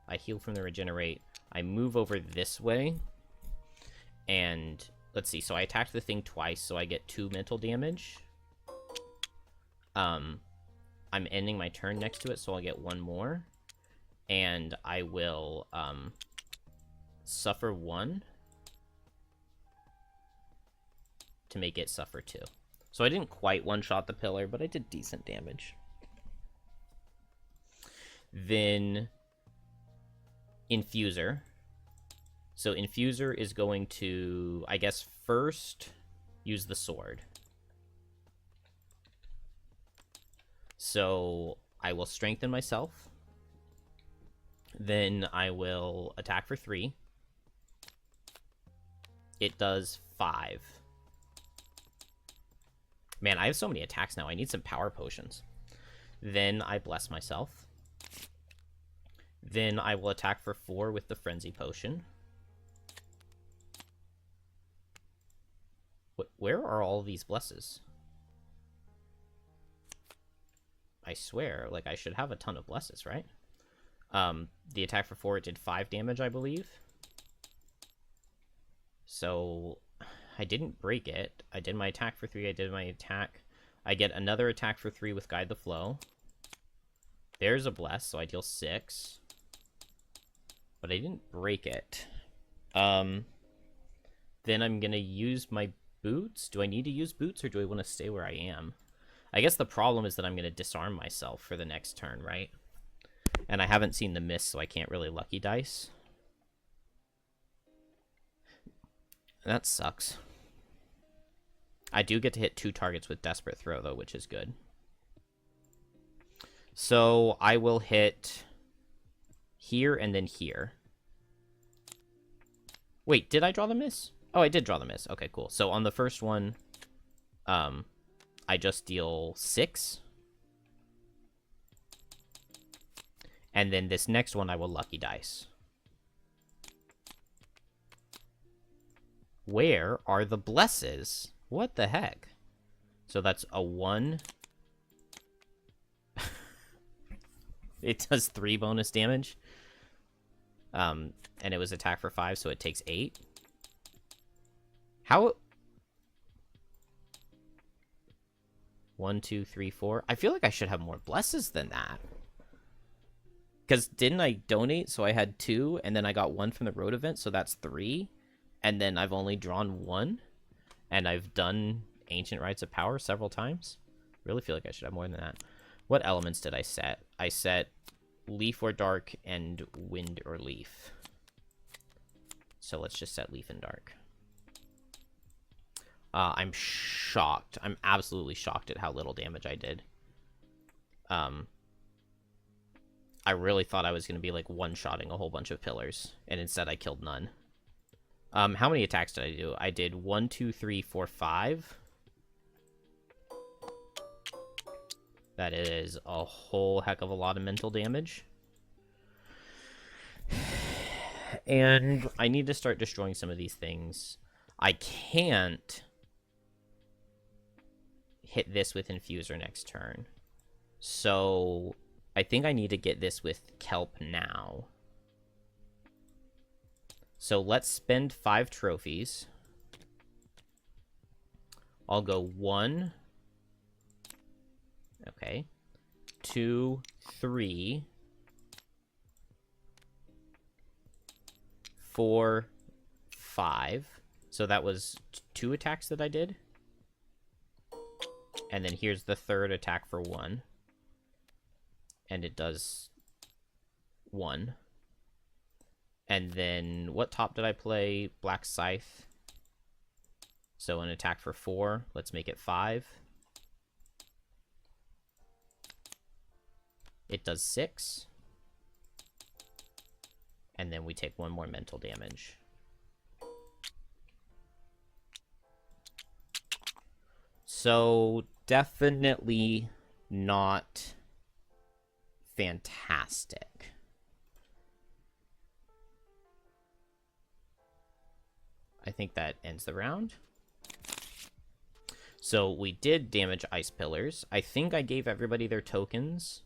I heal from the regenerate. I move over this way. And let's see. So I attacked the thing twice, so I get 2 mental damage. I'm ending my turn next to it, so I'll get 1 more. And I will suffer 1 to make it suffer 2. So I didn't quite one-shot the pillar, but I did decent damage. Then Infuser. So Infuser is going to, I guess, first use the sword. So I will strengthen myself. Then I will attack for 3. It does 5. Man, I have so many attacks now. I need some power potions. Then I bless myself. Then I will attack for 4 with the Frenzy Potion. Where are all these blesses? I swear, like, I should have a ton of blesses, right? The attack for 4, it did 5 damage, I believe. So I didn't break it. I did my attack for 3. I did my attack. I get another attack for 3 with Guide the Flow. There's a bless, so I deal 6. But I didn't break it. Then I'm going to use my boots. Do I need to use boots, or do I want to stay where I am? I guess the problem is that I'm going to disarm myself for the next turn, right? And I haven't seen the miss, so I can't really lucky dice. That sucks. I do get to hit 2 targets with Desperate Throw, though, which is good. So I will hit here and then here. Wait, did I draw the miss? Oh, I did draw the miss. Okay, cool. So on the first one, I just deal 6. And then this next one, I will lucky dice. Where are the blesses? What the heck? So that's a 1. It does 3 bonus damage. And it was attack for 5, so it takes 8. How? 1, 2, 3, 4. I feel like I should have more blesses than that. Because didn't I donate? So I had 2, and then I got 1 from the road event, so that's 3. And then I've only drawn 1. And I've done Ancient Rites of Power several times. Really feel like I should have more than that. What elements did I set? I set Leaf or Dark and Wind or Leaf. So let's just set Leaf and Dark. I'm shocked. I'm absolutely shocked at how little damage I did. I really thought I was going to be, like, one-shotting a whole bunch of pillars, and instead I killed none. How many attacks did I do? I did 1, 2, 3, 4, 5. That is a whole heck of a lot of mental damage. And I need to start destroying some of these things. I can't hit this with Infuser next turn. So I think I need to get this with Kelp now. So let's spend 5 trophies. I'll go 1. Okay. 2, 3. 4, 5. So that was 2 attacks that I did. And then here's the third attack for 1. And it does 1. And then what top did I play? Black Scythe. So an attack for 4. Let's make it 5. It does 6. And then we take 1 more mental damage. So definitely not fantastic. I think that ends the round. So we did damage ice pillars. I think I gave everybody their tokens.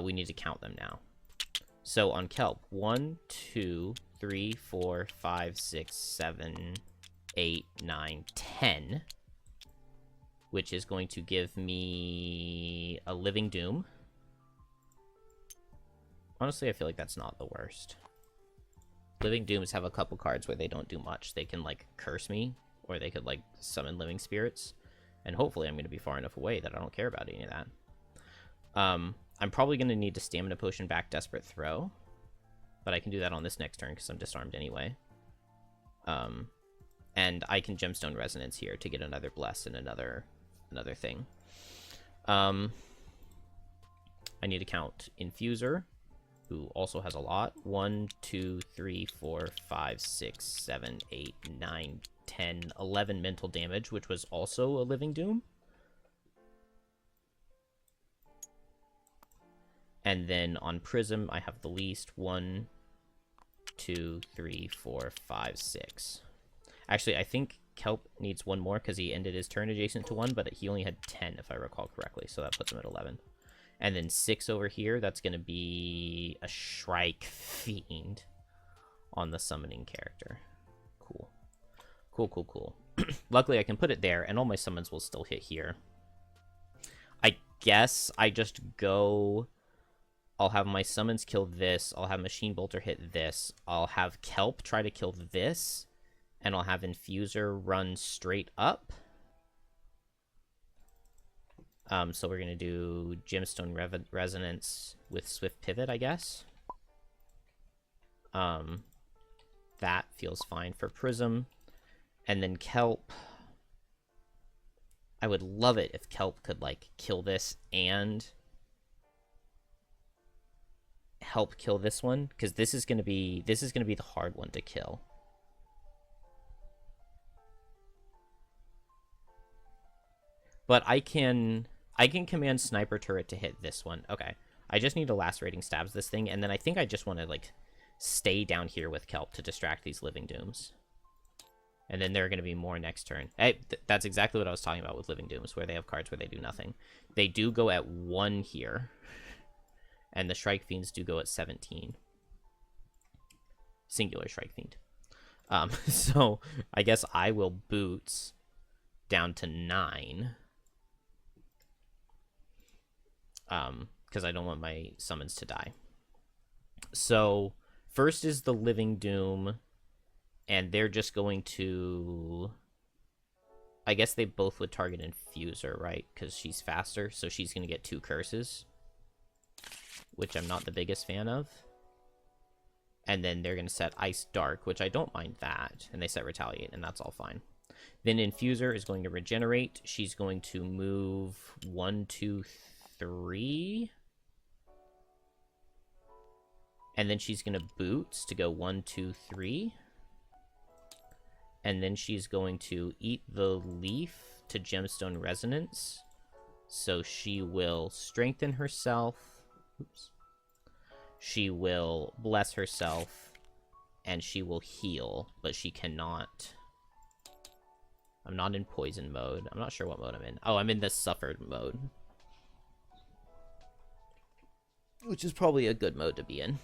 We need to count them now. So on Kelp, 1, 2, 3, 4, 5, 6, 7, 8, 9, 10. Which is going to give me a Living Doom. Honestly, I feel like that's not the worst. Living Dooms have a couple cards where they don't do much. They can, like, curse me, or they could, like, summon living spirits. And hopefully I'm going to be far enough away that I don't care about any of that. I'm probably going to need to Stamina Potion back Desperate Throw. But I can do that on this next turn because I'm disarmed anyway. And I can Gemstone Resonance here to get another Bless and another thing. I need to count Infuser, who also has a lot. 1, 2, 3, 4, 5, 6, 7, 8, 9, 10, 11 mental damage, which was also a Living Doom. And then on Prism, I have the least. 1, 2, 3, 4, 5, 6. Actually, I think Kelp needs 1 more because he ended his turn adjacent to 1, but he only had 10, if I recall correctly, so that puts him at 11. And then 6 over here, that's going to be a Shrike Fiend on the summoning character. Cool. Cool, cool, cool. Luckily, I can put it there, and all my summons will still hit here. I guess I just go... I'll have my summons kill this. I'll have Machine Bolter hit this. I'll have Kelp try to kill this. And I'll have Infuser run straight up. So we're going to do Gemstone Resonance with Swift Pivot, I guess. That feels fine for Prism. And then Kelp. I would love it if Kelp could, like, kill this and help kill this one, because this is going to be the hard one to kill. But I can command Sniper Turret to hit this one. Okay. I just need to Lacerating Stabs this thing, and then I think I just want to, like, stay down here with Kelp to distract these Living Dooms. And then there are going to be more next turn. Hey, that's exactly what I was talking about with Living Dooms, where they have cards where they do nothing. They do go at 1 here. And the Shrike Fiends do go at 17. Singular Shrike Fiend. So I guess I will Boots down to 9. Because I don't want my summons to die. So first is the Living Doom. And they're just going to... I guess they both would target Infuser, right? Because she's faster, so she's going to get 2 curses. Which I'm not the biggest fan of. And then they're going to set Ice Dark, which I don't mind that. And they set Retaliate, and that's all fine. Then Infuser is going to regenerate. She's going to move 1, 2, 3. And then she's going to Boots to go 1, 2, 3. And then she's going to eat the leaf to Gemstone Resonance. So she will strengthen herself. Oops. She will bless herself. And she will heal. But she cannot... I'm not in poison mode. I'm not sure what mode I'm in. Oh, I'm in the suffered mode. Which is probably a good mode to be in.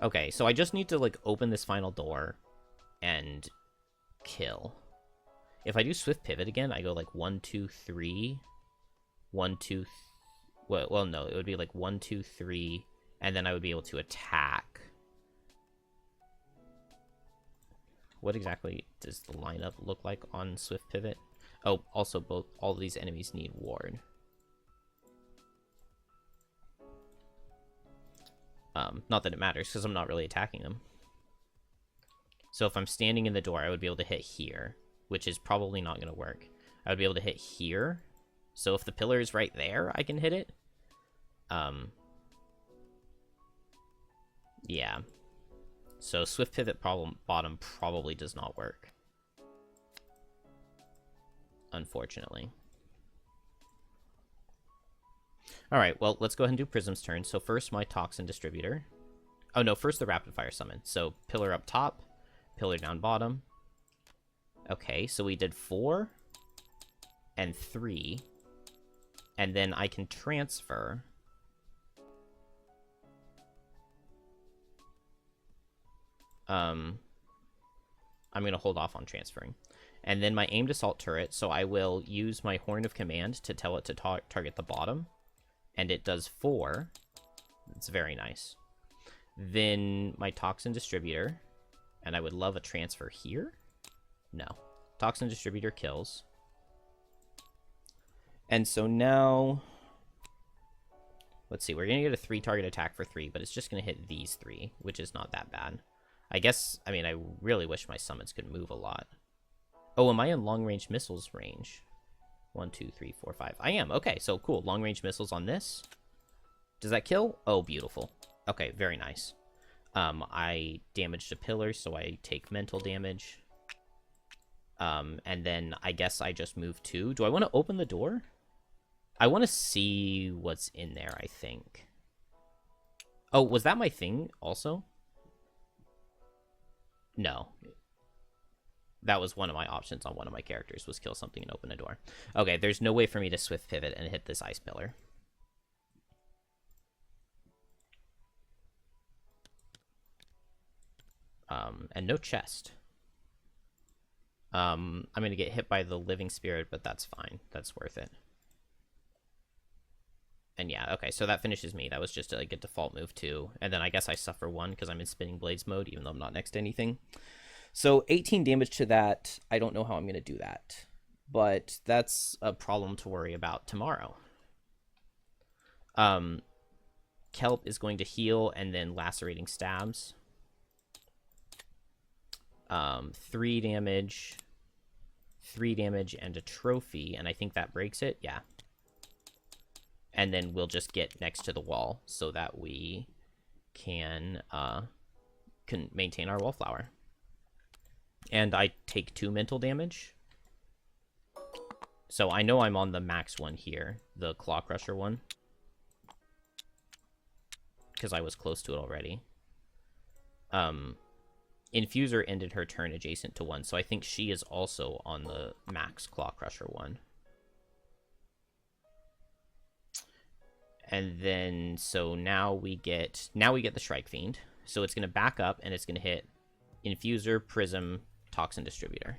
Okay, so I just need to, like, open this final door and kill. If I do Swift Pivot again, I go, like, 1, 2, 3. 1, 2... Well, no, it would be, like, 1, 2, 3, and then I would be able to attack. What exactly does the lineup look like on Swift Pivot? Oh, also all of these enemies need ward. Not that it matters, because I'm not really attacking them. So if I'm standing in the door, I would be able to hit here, which is probably not going to work. I would be able to hit here. So if the pillar is right there, I can hit it. Yeah. So Swift Pivot bottom probably does not work. Unfortunately. Alright, well, let's go ahead and do Prism's turn. So first my Toxin Distributor. Oh no, first the Rapid Fire Summon. So pillar up top, pillar down bottom. Okay, so we did 4 and 3. And then I can transfer. I'm going to hold off on transferring. And then my Aimed Assault Turret, so I will use my Horn of Command to tell it to target the bottom. And it does 4. It's very nice. Then my Toxin Distributor. And I would love a transfer here. No. Toxin Distributor kills. And so now... Let's see, we're going to get a 3-target attack for 3, but it's just going to hit these 3, which is not that bad. I guess, I mean, I really wish my summons could move a lot. Oh, am I in long-range missiles range? 1, 2, 3, 4, 5. I am. Okay, so cool. Long-range missiles on this. Does that kill? Oh, beautiful. Okay, very nice. I damaged a pillar, so I take mental damage. And then I guess I just move 2. Do I want to open the door? I want to see what's in there, I think. Oh, was that my thing also? No. That was one of my options on one of my characters, was kill something and open a door. Okay, there's no way for me to Swift Pivot and hit this Ice Pillar. And no chest. I'm going to get hit by the Living Spirit, but that's fine. That's worth it. And yeah, okay, so that finishes me. That was just like a default move too. And then I guess I suffer 1 because I'm in Spinning Blades mode, even though I'm not next to anything. So 18 damage to that. I don't know how I'm going to do that. But that's a problem to worry about tomorrow. Kelp is going to heal and then Lacerating Stabs. 3 damage. 3 damage and a trophy. And I think that breaks it. Yeah. And then we'll just get next to the wall so that we can maintain our Wallflower. And I take 2 mental damage. So I know I'm on the max one here, the Claw Crusher one. Because I was close to it already. Infuser ended her turn adjacent to 1, so I think she is also on the max Claw Crusher one. And then, so now we get the Shrike Fiend. So it's going to back up, and it's going to hit Infuser, Prism, Toxin Distributor.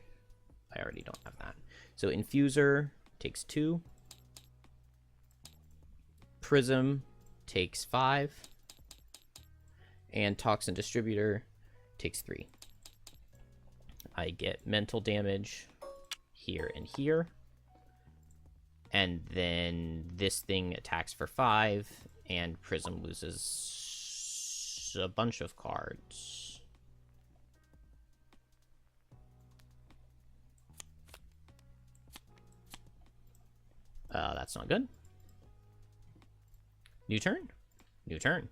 I already don't have that. So Infuser takes 2. Prism takes 5. And Toxin Distributor takes 3. I get mental damage here and here. And then this thing attacks for 5, and Prism loses a bunch of cards. That's not good. New turn? New turn.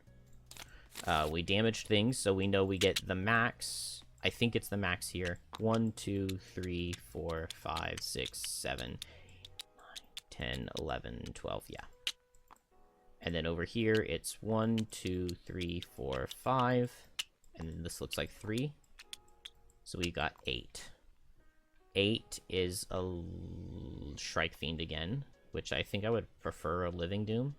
We damaged things, so we know we get the max. I think it's the max here. 1, 2, 3, 4, 5, 6, 7, 9, 10, 11, 12. Yeah. And then over here, it's 1, 2, 3, 4, 5. And then this looks like 3. So we got 8. 8 is a Shrike Fiend again, which I think I would prefer a Living Doom.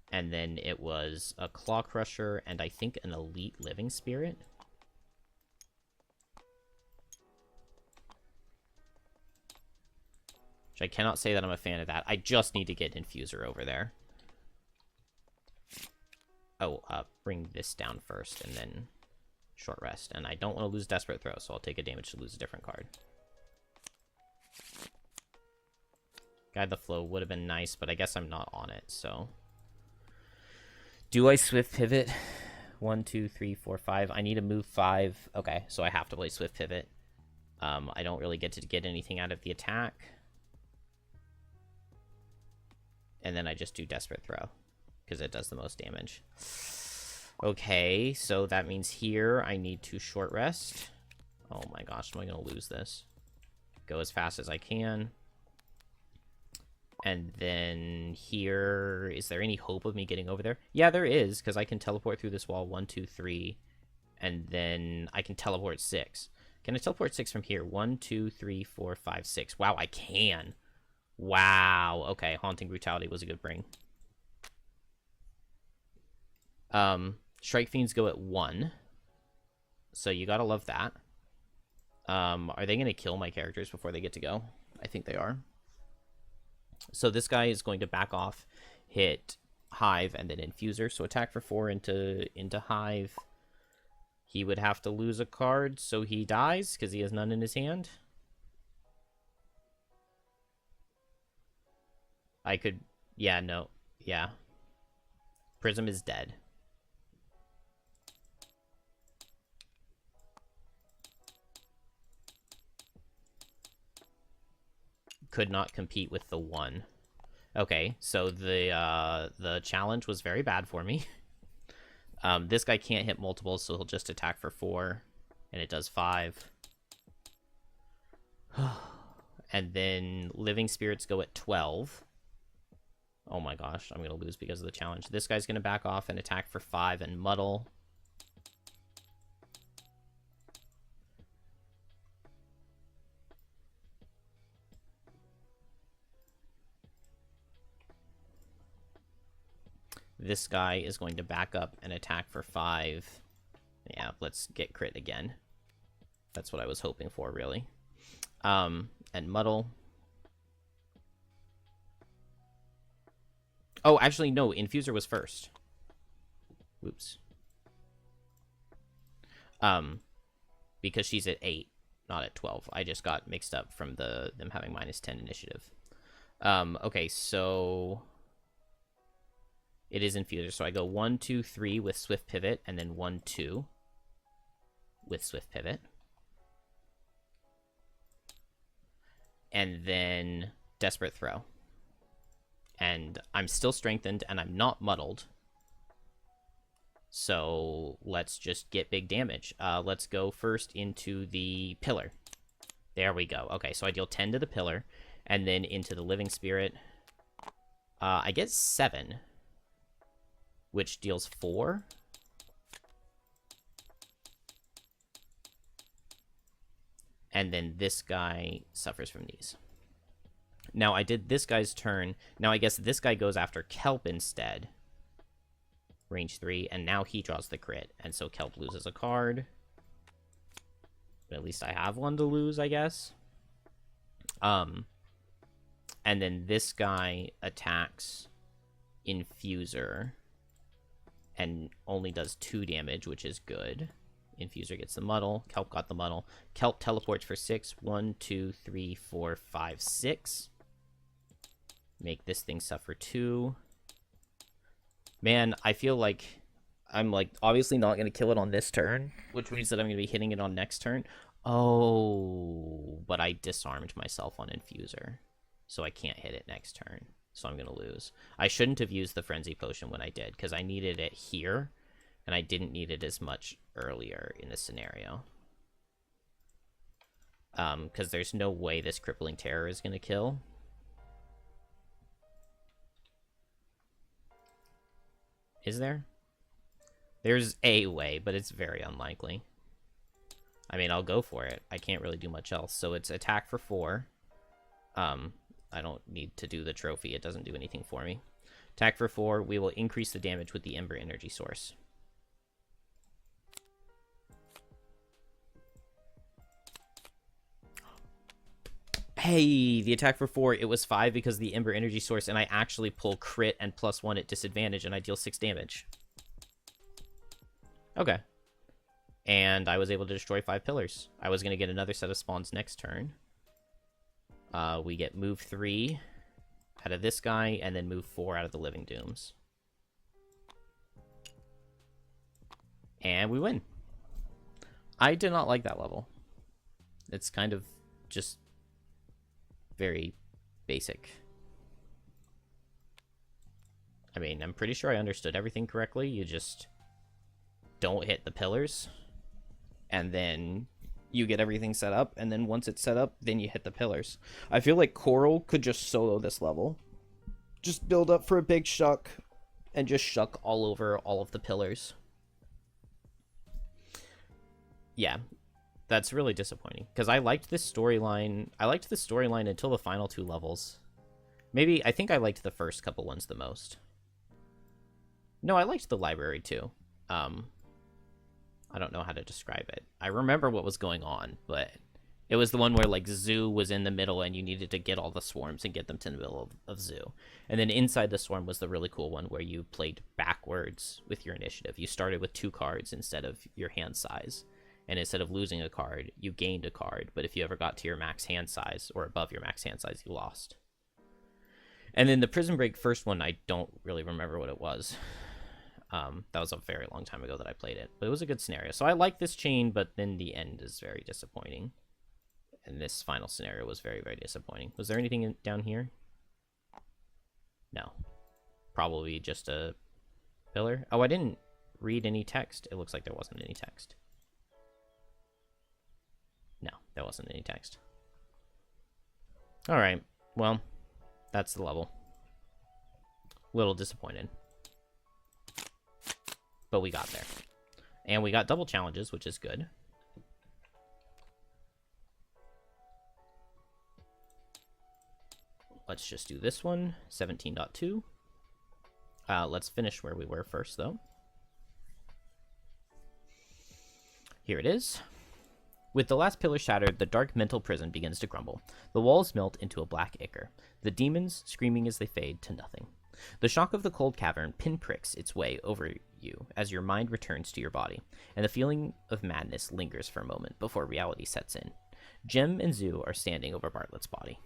And then it was a Claw Crusher and I think an Elite Living Spirit. Which I cannot say that I'm a fan of that. I just need to get Infuser over there. Oh, bring this down first and then short rest. And I don't want to lose Desperate Throw, so I'll take a damage to lose a different card. Guide the Flow would have been nice, but I guess I'm not on it, so... Do I Swift Pivot? 1, 2, 3, 4, 5. I need to move 5. Okay, so I have to play Swift Pivot. I don't really get to get anything out of the attack. And then I just do Desperate Throw, because it does the most damage. Okay, so that means here I need to short rest. Oh my gosh, am I going to lose this? Go as fast as I can. And then here, is there any hope of me getting over there? Yeah, there is, because I can teleport through this wall 1, 2, 3, and then I can teleport 6. Can I teleport 6 from here? 1, 2, 3, 4, 5, 6. Wow, I can. Wow. Okay, Haunting Brutality was a good bring. Strike Fiends go at 1. So you gotta love that. Are they gonna kill my characters before they get to go? I think they are. So this guy is going to back off, hit Hive, and then Infuser. So attack for 4 into Hive. He would have to lose a card, so he dies, because he has none in his hand. I could... Yeah, no. Yeah. Prism is dead. Could not compete with the 1. Okay, so the challenge was very bad for me. This guy can't hit multiples, so he'll just attack for 4, and it does 5. And then Living Spirits go at 12. Oh my gosh, I'm going to lose because of the challenge. This guy's going to back off and attack for 5 and Muddle. This guy is going to back up and attack for 5. Yeah, let's get crit again. That's what I was hoping for, really. And Muddle. Oh, actually, no. Infuser was first. Whoops. Because she's at 8, not at 12. I just got mixed up from them having -10 initiative. Okay, so... It is Infuser, so I go 1, 2, 3 with Swift Pivot, and then 1, 2 with Swift Pivot. And then Desperate Throw. And I'm still strengthened, and I'm not muddled. So let's just get big damage. Let's go first into the Pillar. There we go. Okay, so I deal 10 to the Pillar, and then into the Living Spirit. I get 7. Which deals 4. And then this guy suffers from these. Now, I did this guy's turn. Now, I guess this guy goes after Kelp instead. Range 3, and now he draws the crit. And so Kelp loses a card. But at least I have one to lose, I guess. And then this guy attacks Infuser. And only does 2 damage, which is good. Infuser gets the Muddle. Kelp got the Muddle. Kelp teleports for 6. 1, 2, 3, 4, 5, 6. Make this thing suffer 2. Man, I feel like I'm like obviously not going to kill it on this turn, which means that I'm going to be hitting it on next turn. Oh, but I disarmed myself on Infuser, so I can't hit it next turn. So I'm going to lose. I shouldn't have used the Frenzy Potion when I did, because I needed it here, and I didn't need it as much earlier in this scenario. Because there's no way this Crippling Terror is going to kill. Is there? There's a way, but it's very unlikely. I mean, I'll go for it. I can't really do much else. So it's attack for 4. I don't need to do the trophy. It doesn't do anything for me. Attack for 4. We will increase the damage with the Ember Energy Source. Hey, the attack for 4, it was 5 because of the Ember Energy Source, and I actually pull crit and +1 at disadvantage, and I deal 6 damage. Okay. And I was able to destroy 5 pillars. I was going to get another set of spawns next turn. We get move 3 out of this guy, and then move 4 out of the Living Dooms. And we win. I did not like that level. It's kind of just very basic. I mean, I'm pretty sure I understood everything correctly. You just don't hit the pillars, and then you get everything set up, and then once it's set up, then you hit the pillars. I feel like Coral could just solo this level. Just build up for a big shuck, and just shuck all over all of the pillars. Yeah, that's really disappointing, because I liked this storyline. I liked the storyline until the final 2 levels. Maybe, I think I liked the first couple ones the most. No, I liked the library too. I don't know how to describe it. I remember what was going on, but it was the one where, like, Zoo was in the middle and you needed to get all the swarms and get them to the middle of Zoo. And then inside the swarm was the really cool one where you played backwards with your initiative. You started with 2 cards instead of your hand size. And instead of losing a card, you gained a card. But if you ever got to your max hand size or above your max hand size, you lost. And then the Prison Break first one, I don't really remember what it was. That was a very long time ago that I played it. But it was a good scenario. So I like this chain, but then the end is very disappointing. And this final scenario was very, very disappointing. Was there anything down here? No. Probably just a pillar. Oh, I didn't read any text. It looks like there wasn't any text. No, there wasn't any text. Alright, well, that's the level. Little disappointed. But we got there. And we got double challenges, which is good. Let's just do this one, 17.2. Let's finish where we were first, though. Here it is. With the last pillar shattered, the dark mental prison begins to crumble. The walls melt into a black ichor, the demons screaming as they fade to nothing. The shock of the cold cavern pinpricks its way over you as your mind returns to your body, and the feeling of madness lingers for a moment before reality sets in. Jem and Zoo are standing over Bartlett's body.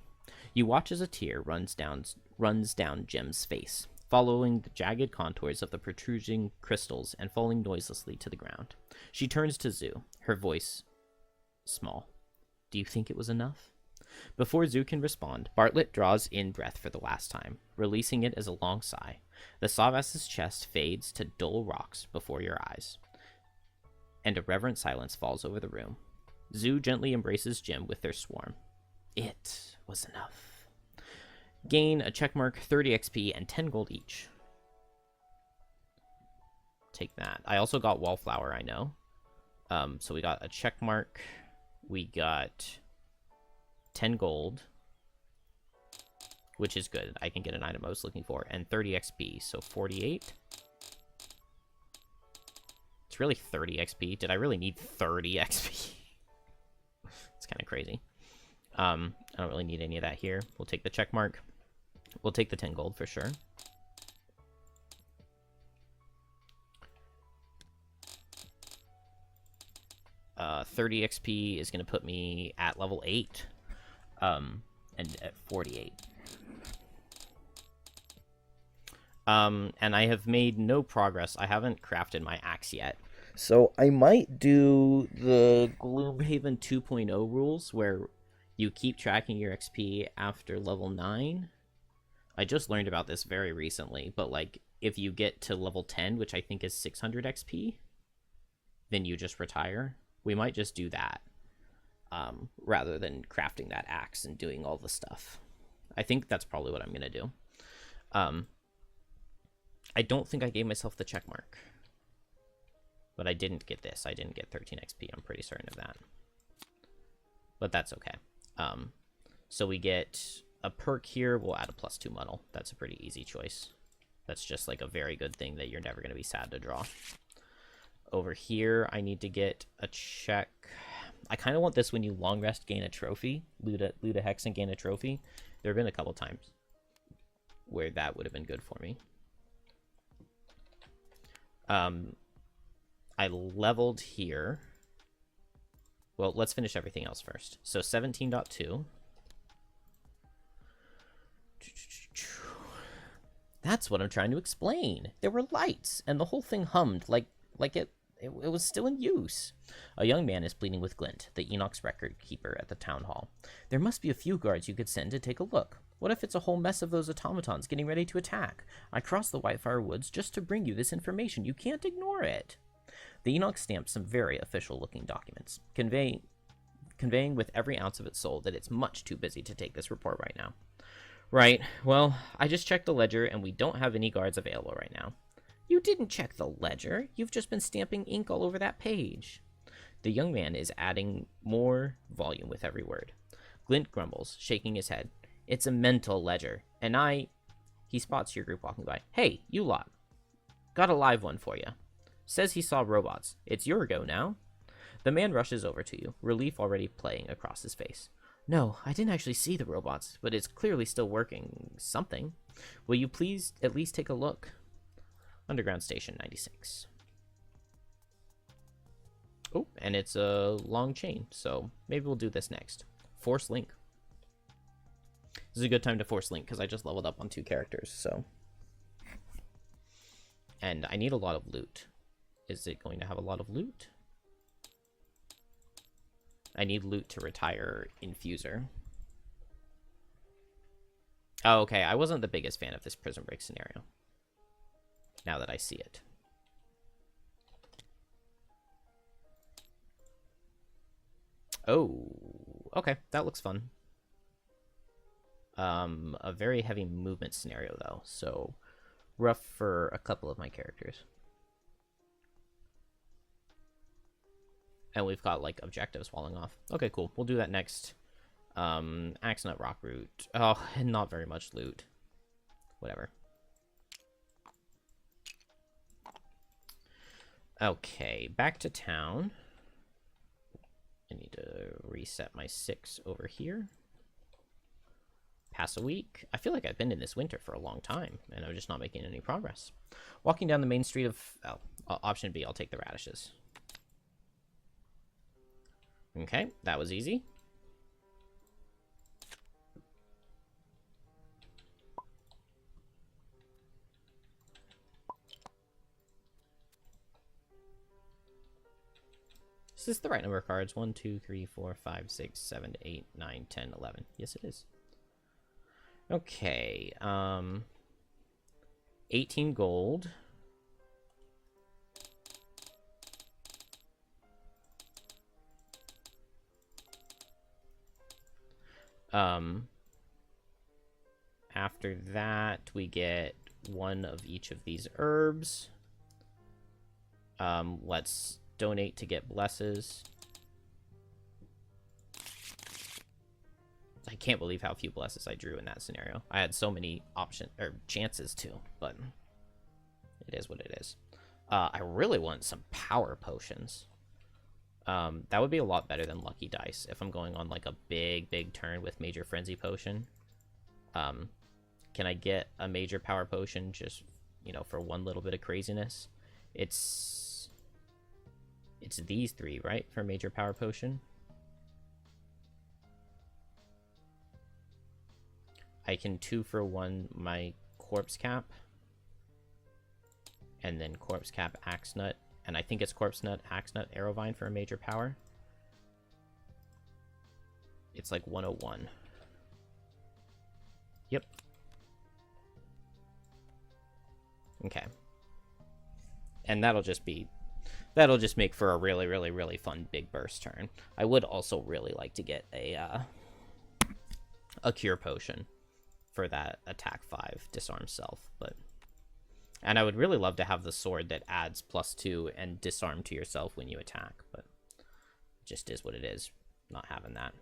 You watch as a tear runs down Jem's face, following the jagged contours of the protruding crystals and falling noiselessly to the ground. She turns to Zoo, her voice small. Do you think it was enough? Before Zoo can respond, Bartlett draws in breath for the last time, releasing it as a long sigh. The Savas's chest fades to dull rocks before your eyes, and a reverent silence falls over the room. Zoo gently embraces Jim with their swarm. It was enough. Gain a checkmark, 30 XP, and 10 gold each. Take that. I also got Wallflower, I know. So we got a checkmark. We got 10 gold, which is good. I can get an item I was looking for, and 30 XP, so 48. It's really 30 XP. Did I really need 30 XP? It's kind of crazy. I don't really need any of that here. We'll take the check mark. We'll take the 10 gold for sure. Uh, 30 XP is going to put me at level 8. And at 48. And I have made no progress. I haven't crafted my axe yet. So I might do the Gloomhaven 2.0 rules where you keep tracking your XP after level 9. I just learned about this very recently, but like if you get to level 10, which I think is 600 XP, then you just retire. We might just do that rather than crafting that axe and doing all the stuff. I think that's probably what I'm going to do. I don't think I gave myself the check mark. But I didn't get this. I didn't get 13 XP. I'm pretty certain of that. But that's okay. So we get a perk here. We'll add a +2 muddle. That's a pretty easy choice. That's just like a very good thing that you're never going to be sad to draw. Over here, I need to get a check. I kind of want this when you long rest, gain a trophy. Loot a hex and gain a trophy. There have been a couple times where that would have been good for me. I leveled here. Well, let's finish everything else first. So 17.2. That's what I'm trying to explain. There were lights, and the whole thing hummed like it was still in use. A young man is pleading with Glint, the Enoch's record keeper at the town hall. There must be a few guards you could send to take a look. What if it's a whole mess of those automatons getting ready to attack? I crossed the Whitefire Woods just to bring you this information. You can't ignore it. The Enoch stamped some very official-looking documents, conveying with every ounce of its soul that it's much too busy to take this report right now. Right, well, I just checked the ledger, and we don't have any guards available right now. You didn't check the ledger. You've just been stamping ink all over that page. The young man is adding more volume with every word. Glint grumbles, shaking his head. It's a mental ledger, and He spots your group walking by. Hey, you lot. Got a live one for you. Says he saw robots. It's your go now. The man rushes over to you, relief already playing across his face. No, I didn't actually see the robots, but it's clearly still working something. Will you please at least take a look? Underground Station 96. Oh, and it's a long chain, so maybe we'll do this next. Force Link. This is a good time to Force Link, because I just leveled up on 2 characters, so... And I need a lot of loot. Is it going to have a lot of loot? I need loot to retire Infuser. Oh, okay, I wasn't the biggest fan of this Prison Break scenario. Now that I see it. Oh, okay, that looks fun. A very heavy movement scenario, though, so rough for a couple of my characters. And we've got, like, objectives falling off. Okay, cool. We'll do that next. Axonut Rockroot. Oh, and not very much loot. Whatever. Okay, back to town. I need to reset my 6 over here. Pass a week. I feel like I've been in this winter for a long time, and I'm just not making any progress. Walking down the main street of... Oh, option B, I'll take the radishes. Okay, that was easy. Is this the right number of cards? 1, 2, 3, 4, 5, 6, 7, 8, 9, 10, 11. Yes, it is. Okay, 18 gold. After that, we get 1 of each of these herbs. Let's donate to get blesses. I can't believe how few blesses I drew in that scenario. I had so many chances to, but it is what it is. I really want some power potions. That would be a lot better than Lucky Dice if I'm going on like a big turn with Major Frenzy Potion. Can I get a Major Power Potion just, you know, for 1 little bit of craziness? It's these 3, right, for Major Power Potion? I can 2 for 1 my Corpse Cap. and then Corpse Cap, Axe Nut, and I think it's Corpse Nut, Axe Nut, Arrowvine for a major power. It's like 101. Yep. Okay. And that'll just make for a really, really, really fun big burst turn. I would also really like to get a cure potion for that attack 5 disarm self, and I would really love to have the sword that adds +2 and disarm to yourself when you attack, but it just is what it is. Not having that.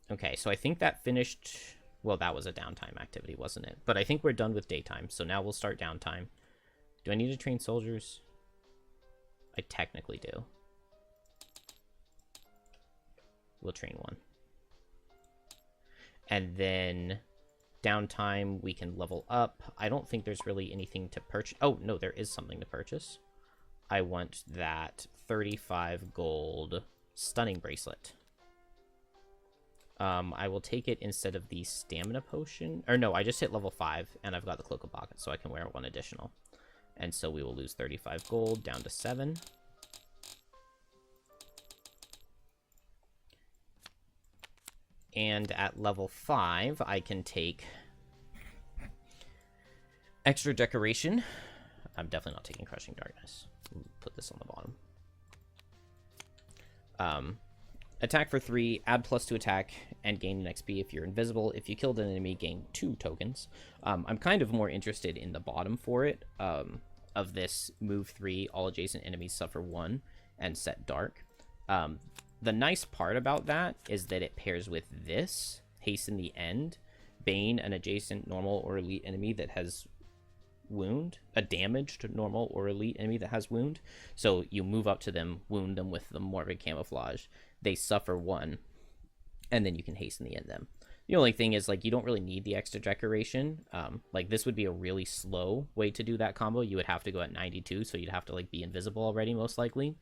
Okay, so I think that finished. Well, that was a downtime activity, wasn't it? But I think we're done with daytime, so now we'll start downtime. Do I need to train soldiers? I technically do. We'll train one. And then downtime, we can level up. I don't think there's really anything to purchase. Oh, no, there is something to purchase. I want that 35 gold stunning bracelet. I will take it instead of the stamina potion. Or no, I just hit level 5, and I've got the Cloak of Pocket, so I can wear one additional. And so we will lose 35 gold down to 7. And at level 5, I can take extra decoration. I'm definitely not taking Crushing Darkness. Put this on the bottom. Attack for 3, add +2 attack, and gain an XP if you're invisible. If you killed an enemy, gain 2 tokens. I'm kind of more interested in the bottom for it, of this move 3, all adjacent enemies suffer 1, and set dark. The nice part about that is that it pairs with this, Hasten the End, Bane, an adjacent normal or elite enemy that has wound, a damaged normal or elite enemy that has wound. So you move up to them, wound them with the Morbid Camouflage. They suffer 1, and then you can Hasten the End them. The only thing is, like, you don't really need the extra decoration. Like, this would be a really slow way to do that combo. You would have to go at 92, so you'd have to, like, be invisible already, most likely.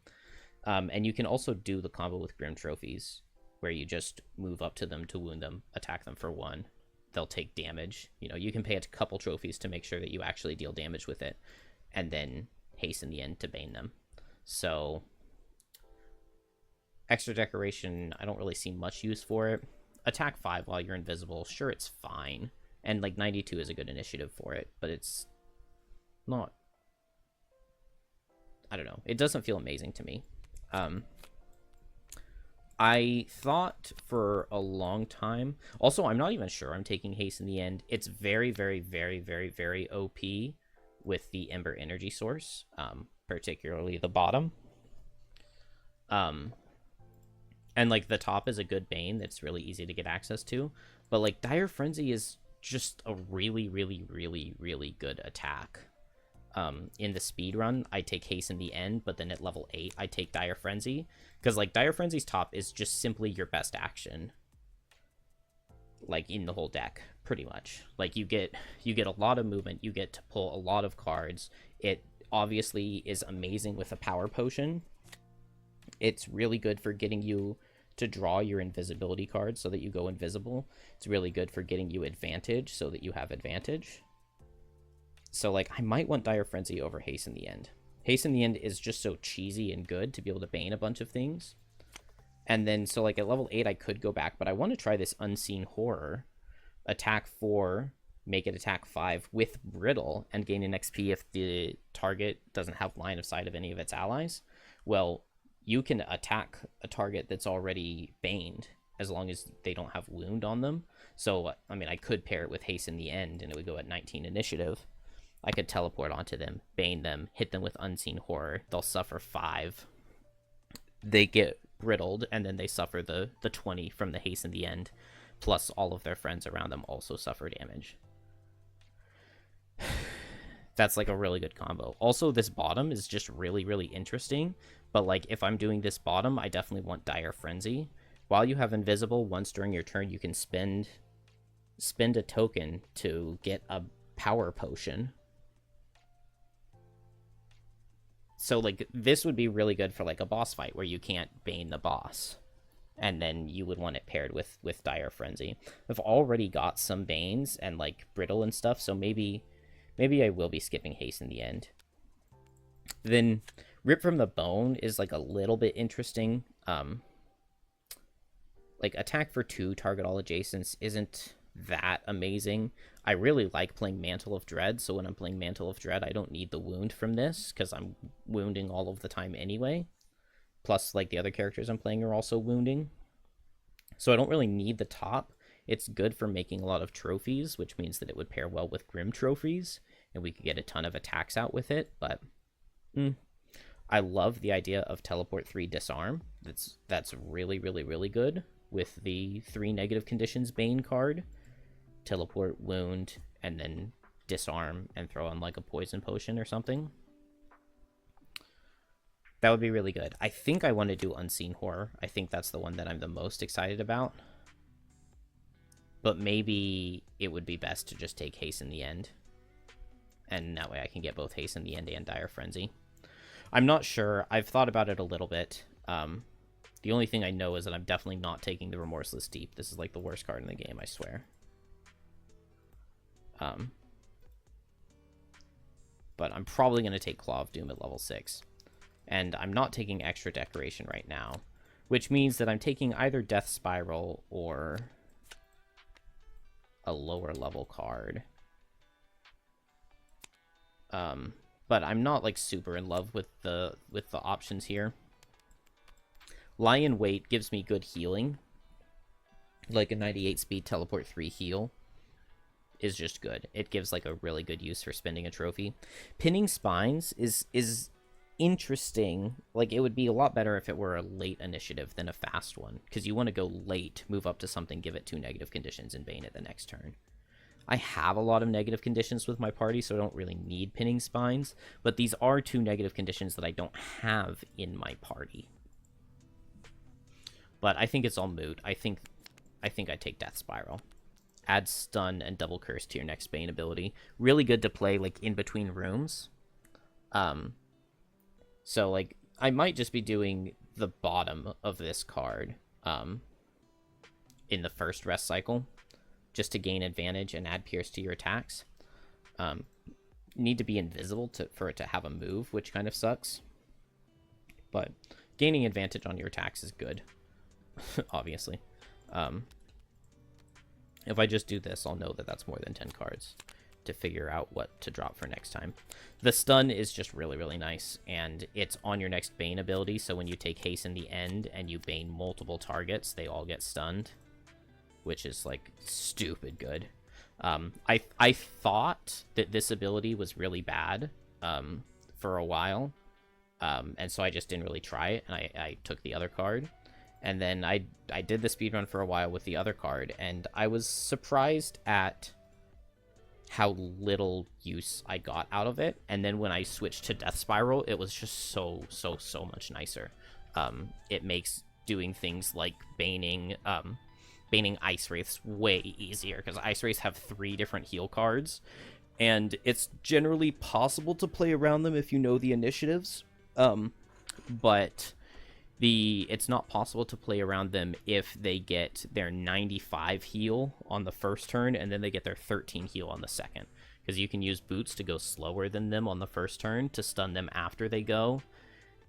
And you can also do the combo with Grim Trophies, where you just move up to them to wound them, attack them for 1. They'll take damage. You know, you can pay a couple trophies to make sure that you actually deal damage with it, and then Hasten the End to bane them. So, extra decoration, I don't really see much use for it. Attack 5 while you're invisible, sure, it's fine. And, like, 92 is a good initiative for it, but it's not... I don't know. It doesn't feel amazing to me. I thought for a long time... Also, I'm not even sure I'm taking Haste in the End. It's very, very, very, very, very OP with the Ember Energy Source, particularly the bottom. And, like, the top is a good Bane that's really easy to get access to. But, like, Dire Frenzy is just a really, really, really, really good attack. In the speed run, I take Haste in the End, but then at level 8, I take Dire Frenzy. Because, like, Dire Frenzy's top is just simply your best action. Like, in the whole deck, pretty much. Like, you get a lot of movement, you get to pull a lot of cards. It obviously is amazing with a power potion. It's really good for getting you to draw your invisibility card so that you go invisible. It's really good for getting you advantage so that you have advantage. So, like, I might want Dire Frenzy over Haste in the End. Haste in the End is just so cheesy and good to be able to bane a bunch of things. And then, so, like, at level 8, I could go back, but I want to try this Unseen Horror. Attack 4, make it attack 5 with Brittle, and gain an XP if the target doesn't have line of sight of any of its allies. Well, you can attack a target that's already baned as long as they don't have wound on them. So, I mean, I could pair it with Haste in the End, and it would go at 19 initiative. I could teleport onto them, bane them, hit them with Unseen Horror. They'll suffer 5. They get brittled, and then they suffer the 20 from the Haste in the End. Plus, all of their friends around them also suffer damage. That's, like, a really good combo. Also, this bottom is just really, really interesting. But, like, if I'm doing this bottom, I definitely want Dire Frenzy. While you have Invisible, once during your turn, you can spend a token to get a power potion. So, like, this would be really good for, like, a boss fight where you can't bane the boss. and then you would want it paired with Dire Frenzy. I've already got some Banes and like Brittle and stuff, so maybe I will be skipping Haste in the end. Then Rip from the Bone is like a little bit interesting. Like attack for 2, target all adjacents isn't that amazing. I really like playing Mantle of Dread, so when I'm playing Mantle of Dread, I don't need the wound from this because I'm wounding all of the time anyway. Plus, like, the other characters I'm playing are also wounding. So I don't really need the top. It's good for making a lot of trophies, which means that it would pair well with Grim trophies, and we could get a ton of attacks out with it, but I love the idea of Teleport 3 Disarm. That's really, really, really good with the 3 negative conditions Bane card. Teleport, wound, and then disarm and throw on like a poison potion or something. That would be really good. I think I want to do Unseen Horror. I think that's the one that I'm the most excited about. But maybe it would be best to just take Haste in the end. And that way I can get both Haste in the end and Dire Frenzy. I'm not sure. I've thought about it a little bit. The only thing I know is that I'm definitely not taking the Remorseless Deep. This is like the worst card in the game, I swear. But I'm probably going to take Claw of Doom at level 6. And I'm not taking extra decoration right now, which means that I'm taking either Death Spiral or a lower level card. But I'm not like super in love with the options here. Lion Weight gives me good healing. Like a 98 speed teleport 3 heal is just good. It gives like a really good use for spending a trophy. Pinning Spines is interesting. Like, it would be a lot better if it were a late initiative than a fast one, because you want to go late, move up to something, give it 2 negative conditions, and Bane it the next turn. I have a lot of negative conditions with my party, so I don't really need Pinning Spines, but these are 2 negative conditions that I don't have in my party. But I think it's all moot. I think I'd take Death Spiral. Add Stun and Double Curse to your next Bane ability. Really good to play, like, in between rooms. So, like, I might just be doing the bottom of this card in the first rest cycle, just to gain advantage and add Pierce to your attacks. Need to be invisible for it to have a move, which kind of sucks. But gaining advantage on your attacks is good, obviously. If I just do this, I'll know that that's more than 10 cards to figure out what to drop for next time. The stun is just really, really nice, and it's on your next Bane ability, so when you take Haste in the end and you Bane multiple targets, they all get stunned, which is, like, stupid good. I thought that this ability was really bad for a while, and so I just didn't really try it, and I took the other card. And then I did the speedrun for a while with the other card, and I was surprised at how little use I got out of it. And then when I switched to Death Spiral, it was just so much nicer. It makes doing things like baning Ice Wraiths way easier, because Ice Wraiths have 3 different heal cards, and it's generally possible to play around them if you know the initiatives. But it's not possible to play around them if they get their 95 heal on the first turn and then they get their 13 heal on the second, because you can use boots to go slower than them on the first turn to stun them after they go,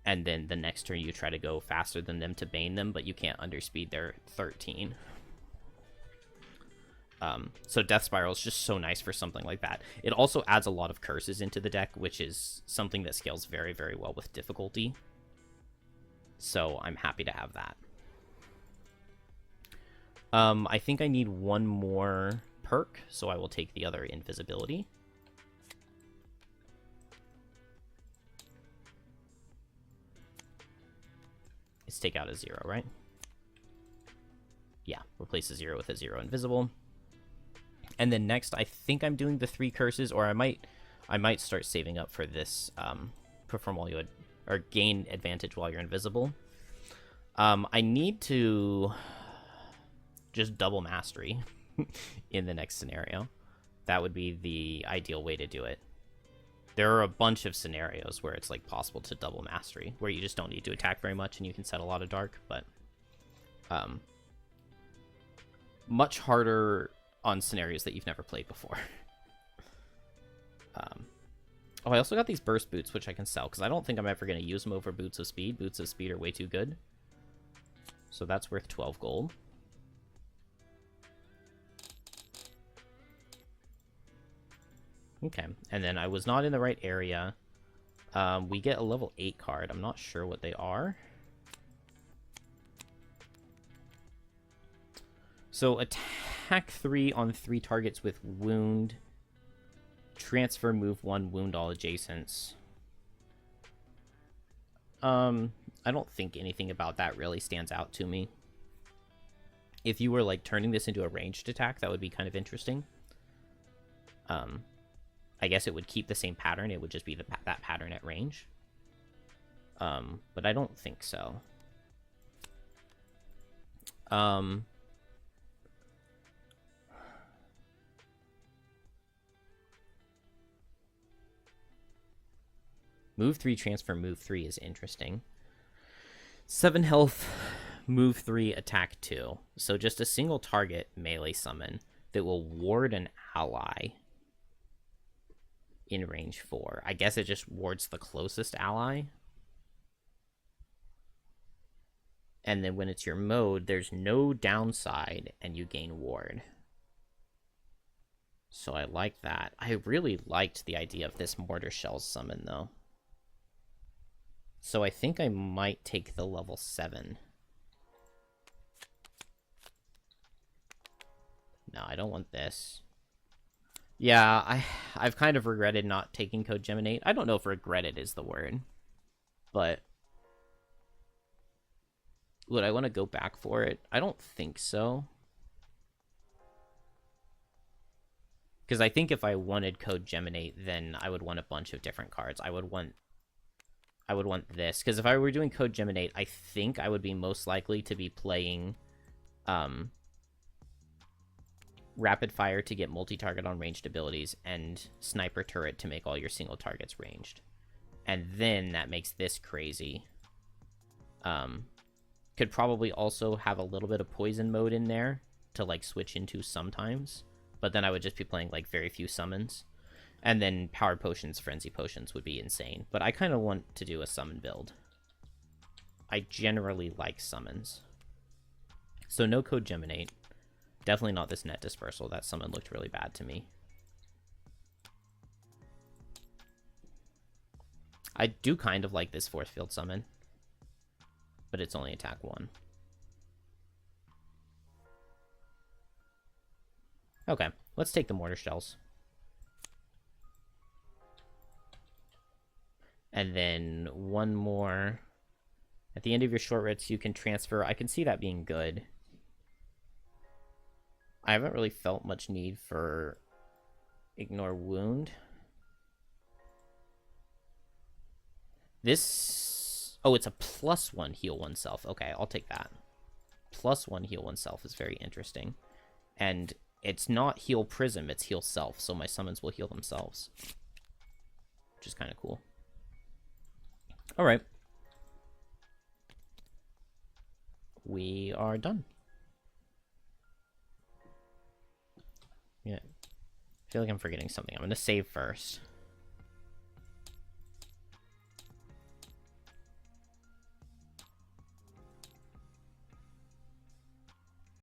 and then the next turn you try to go faster than them to bane them, but you can't underspeed their 13. So Death Spiral is just so nice for something like that. It also adds a lot of curses into the deck, which is something that scales very, very well with difficulty. So I'm happy to have that. I think I need one more perk, so I will take the other invisibility. Let's take out a 0, right? Yeah, replace a 0 with a 0 invisible. And then next, I think I'm doing the 3 curses, or I might start saving up for this perform while you or gain advantage while you're invisible. I need to just double mastery in the next scenario. That would be the ideal way to do it. There are a bunch of scenarios where it's like possible to double mastery, where you just don't need to attack very much and you can set a lot of dark, but Um, much harder on scenarios that you've never played before. Oh, I also got these burst boots, which I can sell, because I don't think I'm ever going to use them over boots of speed. Boots of speed are way too good. So that's worth 12 gold. Okay, and then I was not in the right area. We get a level 8 card. I'm not sure what they are. So attack 3 on 3 targets with wound. Transfer move 1, wound all adjacents. I don't think anything about that really stands out to me. If you were, like, turning this into a ranged attack, that would be kind of interesting. I guess it would keep the same pattern. It would just be that pattern at range. But I don't think so. Move 3, transfer move 3 is interesting. 7 health, move 3, attack 2. So just a single target melee summon that will ward an ally in range 4. I guess it just wards the closest ally. And then when it's your mode, there's no downside and you gain ward. So I like that. I really liked the idea of this Mortar Shells summon, though. So I think I might take the level 7. No, I don't want this. Yeah, I've kind of regretted not taking Code Geminate. I don't know if regretted is the word. But would I want to go back for it? I don't think so. Because I think if I wanted Code Geminate, then I would want a bunch of different cards. I would want this, because if I were doing Code Geminate, I think I would be most likely to be playing Rapid Fire to get multi-target on ranged abilities, and Sniper Turret to make all your single targets ranged. And then that makes this crazy. Could probably also have a little bit of Poison mode in there to, like, switch into sometimes, but then I would just be playing, like, very few summons. And then Powered Potions, Frenzy Potions would be insane. But I kind of want to do a summon build. I generally like summons. So no Code Geminate. Definitely not this Net Dispersal. That summon looked really bad to me. I do kind of like this Force Field summon. But it's only attack 1. Okay, let's take the Mortar Shells. And then one more. At the end of your short rest, you can transfer. I can see that being good. I haven't really felt much need for Ignore Wound. This... Oh, it's a +1 heal oneself. Okay, I'll take that. +1 heal oneself is very interesting. And it's not heal Prism, it's heal self, so my summons will heal themselves. Which is kind of cool. Alright. We are done. Yeah. I feel like I'm forgetting something. I'm going to save first.